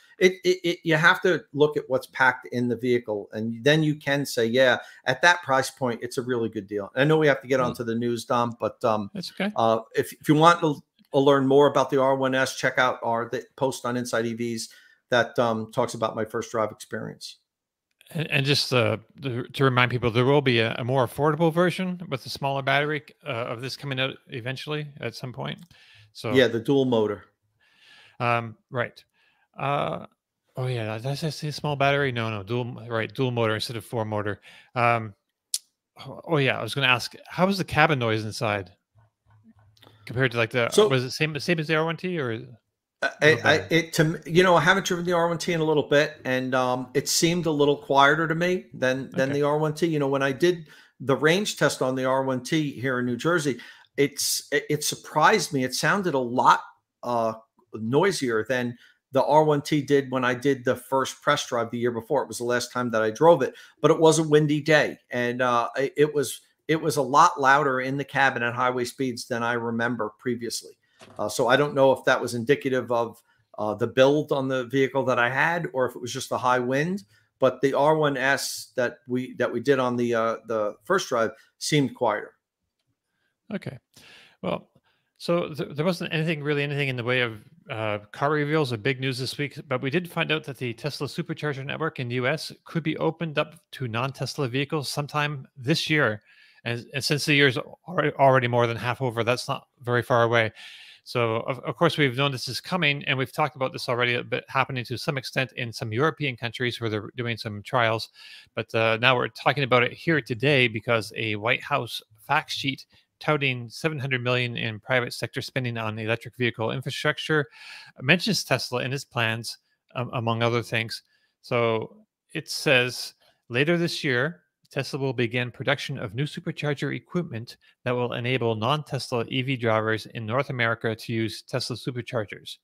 You have to look at what's packed in the vehicle, and then you can say, yeah, at that price point, it's a really good deal. I know we have to get onto the news, Dom, but that's okay. If you want to learn more about the R1S, check out the post on Inside EVs that talks about my first drive experience. And just to remind people, there will be a more affordable version with a smaller battery of this coming out eventually at some point. So yeah, the dual motor. Right. Oh yeah, did I say small battery? No, dual motor instead of 4-motor. Oh yeah, I was going to ask, how was the cabin noise inside compared to like was it same as the R1T or? I haven't driven the R1T in a little bit, and it seemed a little quieter to me than the R1T. When I did the range test on the R1T here in New Jersey, it surprised me. It sounded a lot noisier than the R1T did when I did the first press drive the year before. It was the last time that I drove it, but it was a windy day, and it was a lot louder in the cabin at highway speeds than I remember previously. So I don't know if that was indicative of the build on the vehicle that I had, or if it was just the high wind. But the R1S that we did on the first drive seemed quieter. Okay, well, so there wasn't anything in the way of car reveals or big news this week, but we did find out that the Tesla Supercharger network in the US could be opened up to non-Tesla vehicles sometime this year. And since the year's already more than half over, that's not very far away. So, of course, we've known this is coming, and we've talked about this already a bit happening to some extent in some European countries where they're doing some trials. But now we're talking about it here today because a White House fact sheet touting $700 million in private sector spending on electric vehicle infrastructure mentions Tesla in its plans, among other things. So it says later this year, Tesla will begin production of new supercharger equipment that will enable non-Tesla EV drivers in North America to use Tesla superchargers.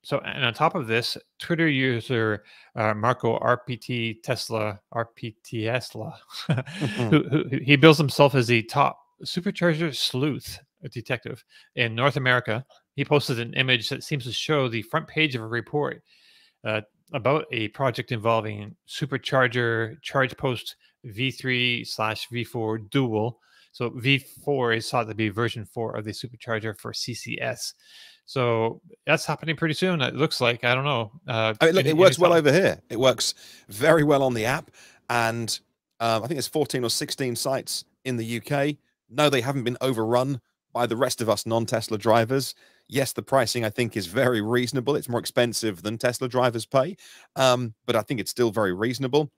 So, and on top of this, Twitter user Marco RPTSla, who he bills himself as the top supercharger sleuth detective in North America. He posted an image that seems to show the front page of a report about a project involving supercharger charge post V3/V4 dual. So V4 is thought to be version 4 of the supercharger for CCS. So that's happening pretty soon. It looks like. I don't know. Look, it works well over here. It works very well on the app, and I think there's 14 or 16 sites in the UK. No, they haven't been overrun by the rest of us non-Tesla drivers. Yes, the pricing, I think, is very reasonable. It's more expensive than Tesla drivers pay, but I think it's still very reasonable.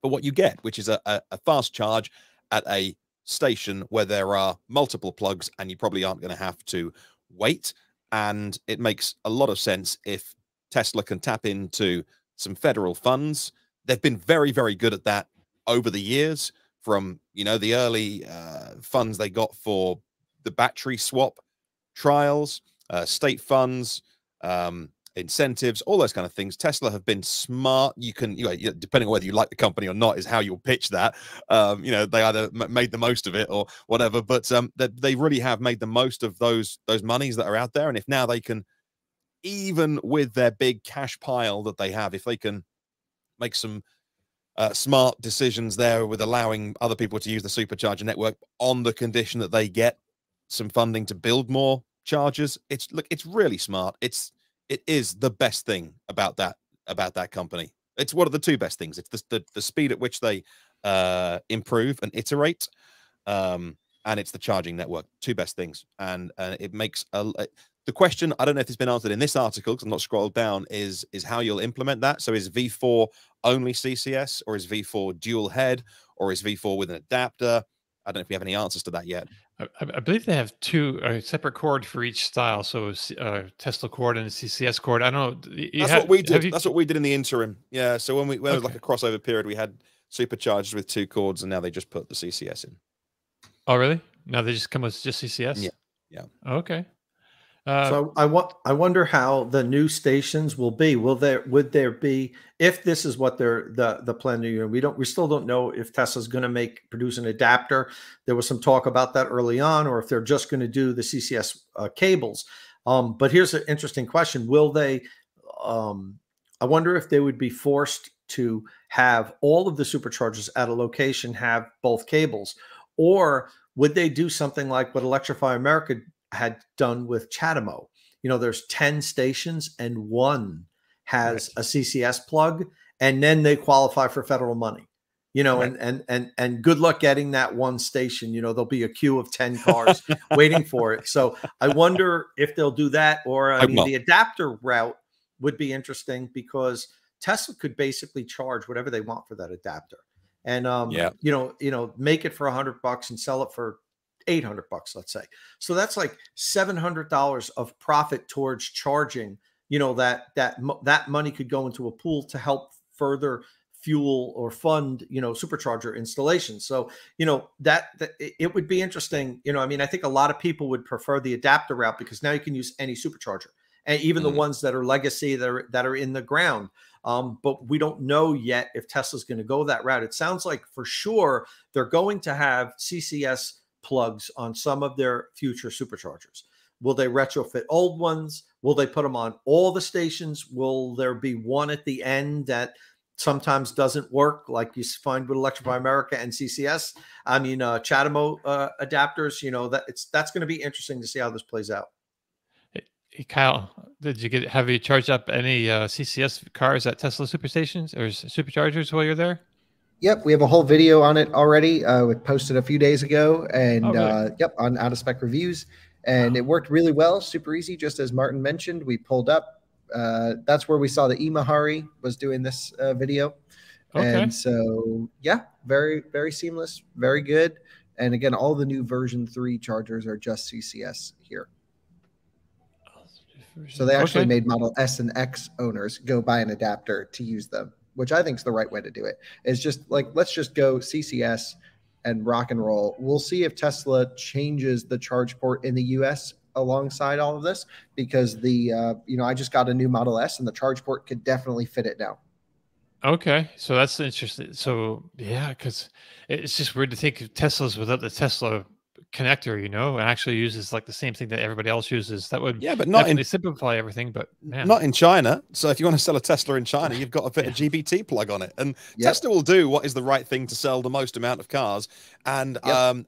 But what you get, which is a fast charge at a station where there are multiple plugs and you probably aren't going to have to wait. And it makes a lot of sense if Tesla can tap into some federal funds. They've been very, very good at that over the years, from, the early funds they got for the battery swap trials, state funds, incentives, all those kind of things. Tesla have been smart. You can, depending on whether you like the company or not, is how you'll pitch that. They either made the most of it or whatever, but they really have made the most of those monies that are out there. And if now they can, even with their big cash pile that they have, if they can make some smart decisions there with allowing other people to use the supercharger network on the condition that they get some funding to build more chargers, it's really smart. It is the best thing about that company. It's one of the two best things. It's the speed at which they improve and iterate, and it's the charging network. Two best things, and it makes the question. I don't know if it's been answered in this article because I'm not scrolled down. Is how you'll implement that. So is V4 only CCS, or is V4 dual head, or is V4 with an adapter? I don't know if we have any answers to that yet. I believe they have two separate cord for each style. So Tesla cord and a CCS cord. I don't know. That's what we did. That's what we did in the interim. Yeah. So when there was like a crossover period, we had superchargers with two cords, and now they just put the CCS in. Oh, really? Now they just come with just CCS? Yeah. Okay. So I wonder how the new stations will be. Would there be, if this is what the plan to do? We still don't know if Tesla's going to produce an adapter. There was some talk about that early on, or if they're just going to do the CCS cables. But here's an interesting question: will they? I wonder if they would be forced to have all of the superchargers at a location have both cables, or would they do something like what Electrify America had done with Chatamo? There's 10 stations and one has a CCS plug, and then they qualify for federal money. And good luck getting that one station. There'll be a queue of 10 cars waiting for it. So I wonder if they'll do that, or the adapter route would be interesting, because Tesla could basically charge whatever they want for that adapter, and make it for $100 and sell it for $800, let's say. So that's like $700 of profit towards charging. That money could go into a pool to help further fuel or fund supercharger installations. So that it would be interesting. I think a lot of people would prefer the adapter route, because now you can use any supercharger, and even the ones that are legacy that are in the ground. But we don't know yet if Tesla's going to go that route. It sounds like for sure they're going to have CCS plugs on some of their future superchargers. Will they retrofit old ones? Will they put them on all the stations? Will there be one at the end that sometimes doesn't work, like you find with Electrify America and CCS? Chatamo adapters. That's going to be interesting to see how this plays out. Hey, Kyle, have you charged up any CCS cars at Tesla superstations or superchargers while you're there? Yep, we have a whole video on it already. We posted a few days ago, and really? on Out of Spec Reviews, and it worked really well, super easy. Just as Martin mentioned, we pulled up. That's where we saw the E-Méhari was doing this video, and so yeah, very, very seamless, very good. And again, all the new version 3 chargers are just CCS here. So they actually made Model S and X owners go buy an adapter to use them, which I think is the right way to do it. It's just like, let's just go CCS and rock and roll. We'll see if Tesla changes the charge port in the US alongside all of this, because I just got a new Model S and the charge port could definitely fit it now. Okay, so that's interesting. So yeah, because it's just weird to think of Teslas without the Tesla connector, and actually uses like the same thing that everybody else uses. That would but not definitely simplify everything, but not in China. So if you want to sell a Tesla in China, you've got to fit a GBT plug on it, and Tesla will do what is the right thing to sell the most amount of cars. And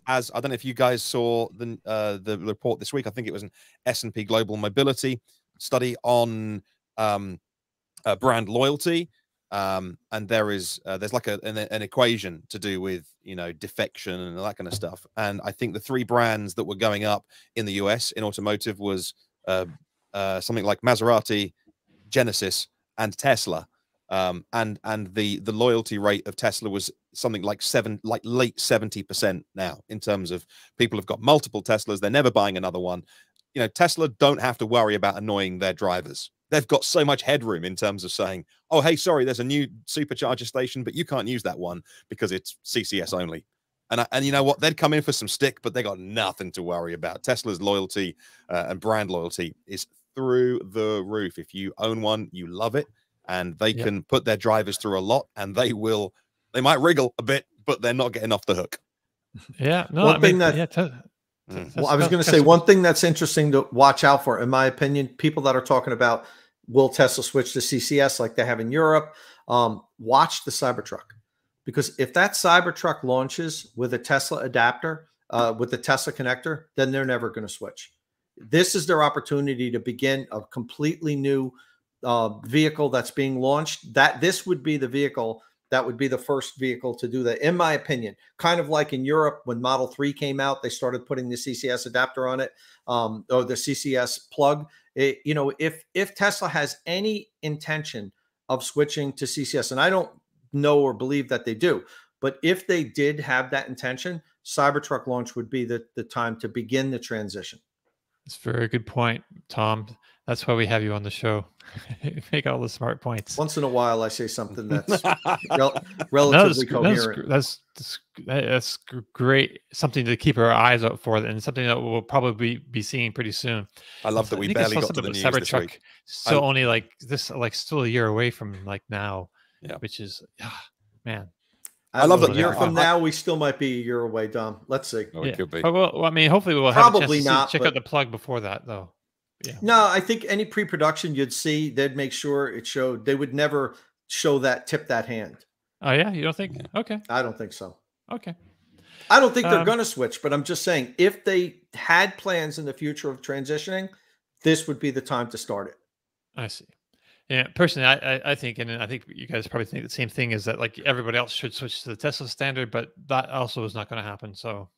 as I don't know if you guys saw the report this week, I think it was an S&P Global Mobility study on brand loyalty. And there's like an equation to do with defection and that kind of stuff. And I think the 3 brands that were going up in the US in automotive was something like Maserati, Genesis, and Tesla. And the loyalty rate of Tesla was something like late 70% now, in terms of people have got multiple Teslas, they're never buying another one. Tesla don't have to worry about annoying their drivers. They've got so much headroom in terms of saying, oh, hey, sorry, there's a new supercharger station, but you can't use that one because it's CCS only. And you know what? They'd come in for some stick, but they got nothing to worry about. Tesla's loyalty and brand loyalty is through the roof. If you own one, you love it, and they can put their drivers through a lot, and they might wriggle a bit, but they're not getting off the hook. Yeah. No, I was going to say, one thing that's interesting to watch out for, in my opinion, people that are talking about, will Tesla switch to CCS like they have in Europe? Watch the Cybertruck, because if that Cybertruck launches with a Tesla adapter, with the Tesla connector, then they're never going to switch. This is their opportunity to begin a completely new vehicle that's being launched. This would be the vehicle that would be the first vehicle to do that, in my opinion. Kind of like in Europe, when Model 3 came out, they started putting the CCS adapter on it, or the CCS plug. If Tesla has any intention of switching to CCS, and I don't know or believe that they do, but if they did have that intention, Cybertruck launch would be the time to begin the transition. That's a very good point, Tom. That's why we have you on the show. Make all the smart points. Once in a while, I say something that's relatively coherent. That's great. Something to keep our eyes out for, and something that we'll probably be seeing pretty soon. I love that we barely got to the news this week. So only like still a year away from like now, which is, man. I love that. A year from now, we still might be a year away, Dom. Let's see. Oh, it could be. Well, I mean, hopefully we'll have a chance to check out the plug before that, though. Yeah. No, I think any pre-production you'd see, they'd make sure it showed. They would never show that, tip that hand. Oh yeah, you don't think? Okay. I don't think so. Okay. I don't think they're going to switch, but I'm just saying, if they had plans in the future of transitioning, this would be the time to start it. I see. Yeah, personally, I think, and I think you guys probably think the same thing, is that like everybody else should switch to the Tesla standard, but that also is not going to happen. So,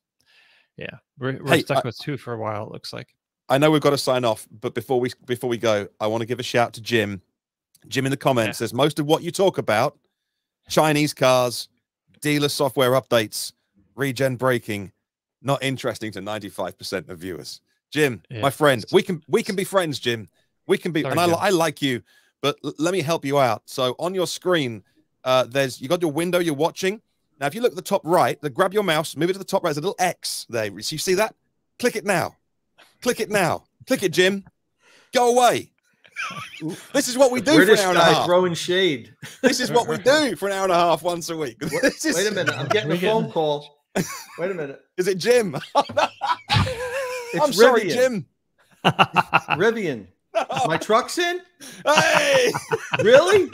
yeah, we're stuck with 2 for a while. It looks like. I know we've got to sign off, but before we go, I want to give a shout to Jim. Jim in the comments says most of what you talk about, Chinese cars, dealer software updates, regen braking, not interesting to 95% of viewers. Jim, my friend, we can be friends, Jim. We can be, and I like you, but let me help you out. So on your screen, you got your window you're watching. Now, if you look at the top right, grab your mouse, move it to the top right. There's a little X there. So you see that? Click it now. Click it now. Click it, Jim. Go away. This is what we do British for an hour and a half. Throwing shade. This is what we do for an hour and a half once a week. Wait a minute. I'm getting a phone call. Wait a minute. Is it Jim? Oh, no. I'm sorry, Jim. Rivian. No. My truck's in? Hey! Really?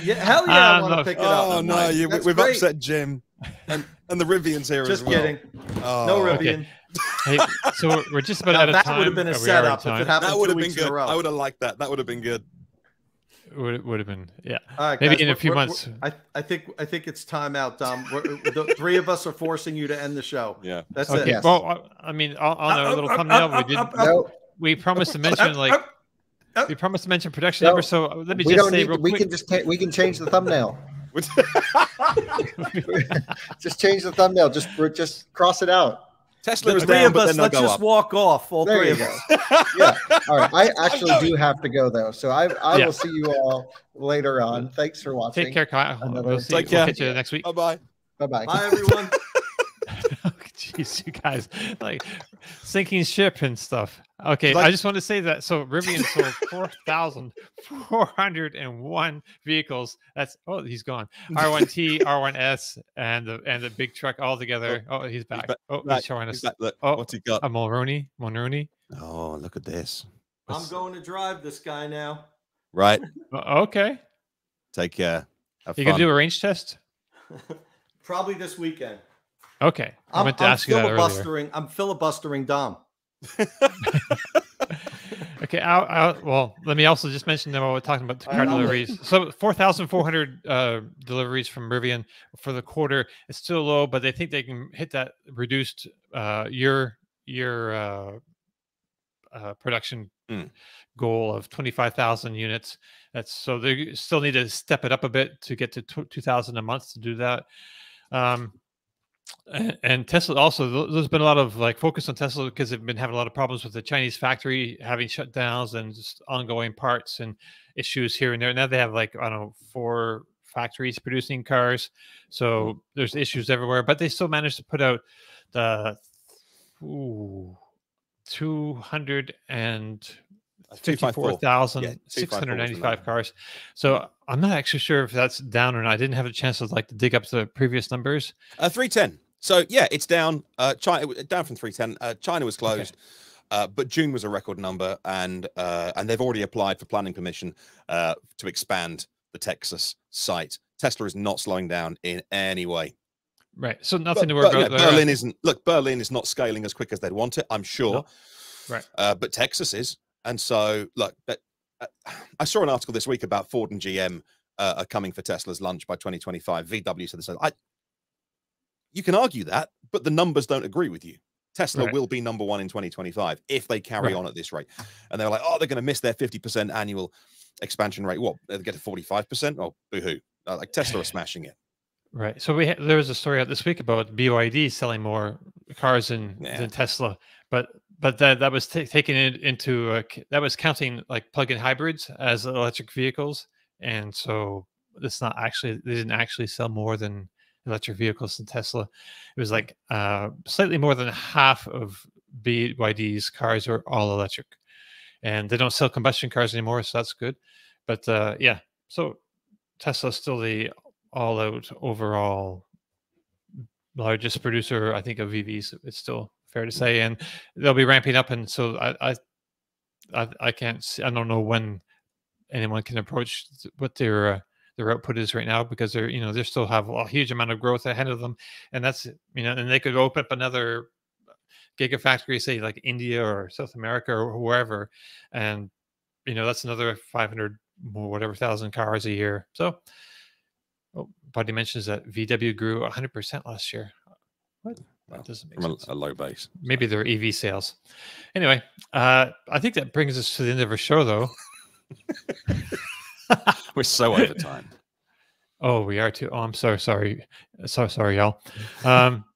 Yeah, hell yeah, I want to pick it up. Oh, no, we've upset Jim. And the Rivian's here as well. Just kidding. Oh, no Rivian. Okay. Hey, so we're just about out of time. That would have been a setup if it happened. That would have been good. I would have liked that. That would have been good. Would have been, yeah. All right, maybe guys, in a few months. I think it's time out, Dom. The 3 of us are forcing you to end the show. Yeah, that's okay. it. Well, I mean, on our little thumbnail, we promised to mention we promised to mention production number. So let me just say real quick. We can change the thumbnail. Just change the thumbnail. Just cross it out. Tesla is down, but then let's just up. Walk off. All there 3 you of us. Go. Yeah. All right. I actually do have to go though, so I will see you all later on. Thanks for watching. Take care, Kyle. We'll catch you next week. Bye. Bye, everyone. Jeez, you guys, like sinking ship and stuff. Okay, I just want to say that. So Rivian sold 4,401 vehicles. That's he's gone. R1T, R1S, and the big truck all together. Oh, he's back. He's showing us. Look, what's he got? A Mulroney. Oh, look at this. I'm going to drive this guy now. Right. Okay. Take care. You gonna do a range test? Probably this weekend. Okay. I meant to ask you that earlier. I'm filibustering Dom. Okay. Well, let me also just mention that while we're talking about the car deliveries. So 4,400 deliveries from Rivian for the quarter. It's still low, but they think they can hit that reduced year production goal of 25,000 units. So they still need to step it up a bit to get to 2,000 a month to do that. And Tesla also, there's been a lot of focus on Tesla because they've been having a lot of problems with the Chinese factory having shutdowns and just ongoing parts and issues here and there. Now they have 4 factories producing cars, so there's issues everywhere. But they still managed to put out the 254,695 cars. So I'm not actually sure if that's down or not. I didn't have a chance to dig up the previous numbers. 310. So yeah, it's down. China down from 310. China was closed, but June was a record number, and they've already applied for planning permission to expand the Texas site. Tesla is not slowing down in any way. Right. So nothing to worry about. Berlin isn't. Look, Berlin is not scaling as quick as they'd want it, I'm sure. No. Right. But Texas is. And so, look, I saw an article this week about Ford and GM are coming for Tesla's launch by 2025. VW said this. You can argue that, but the numbers don't agree with you. Tesla will be number 1 in 2025 if they carry on at this rate. And they're like, they're going to miss their 50% annual expansion rate. What? They'll get to 45%? Oh, boo-hoo. Tesla are smashing it. Right. So there was a story out this week about BYD selling more cars than Tesla, but but that was taken into that was counting like plug-in hybrids as electric vehicles, and so it's not actually, they didn't actually sell more than electric vehicles than Tesla. It was like slightly more than half of BYD's cars are all electric, and they don't sell combustion cars anymore, so that's good. But yeah, so Tesla's still the all-out overall largest producer, I think, of EVs. It's still fair to say, and they'll be ramping up. And so I can't see, I don't know when anyone can approach what their output is right now, because they're, you know, they still have a huge amount of growth ahead of them, and that's, you know, and they could open up another gigafactory, say like India or South America or wherever, and you know, that's another 500 or whatever thousand cars a year. So Buddy mentions that VW grew 100% last year. What? That doesn't make sense. A low base. Maybe their EV sales. Anyway, I think that brings us to the end of our show, though. We're so over time. Oh, we are too. Oh, I'm so sorry. So sorry, y'all.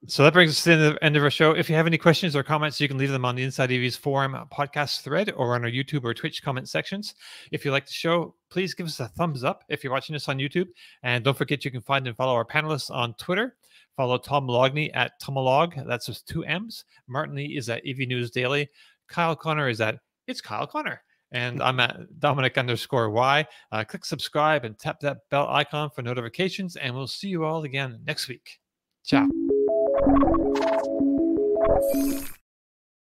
So that brings us to the end of our show. If you have any questions or comments, you can leave them on the Inside EVs forum podcast thread or on our YouTube or Twitch comment sections. If you like the show, please give us a thumbs up if you're watching us on YouTube. And don't forget, you can find and follow our panelists on Twitter. Follow Tom Logney at Tomolog. That's with 2 M's. Martin Lee is at EV News Daily. Kyle Connor is at It's Kyle Connor. And I'm at Dominic_Y. Click subscribe and tap that bell icon for notifications. And we'll see you all again next week. Ciao.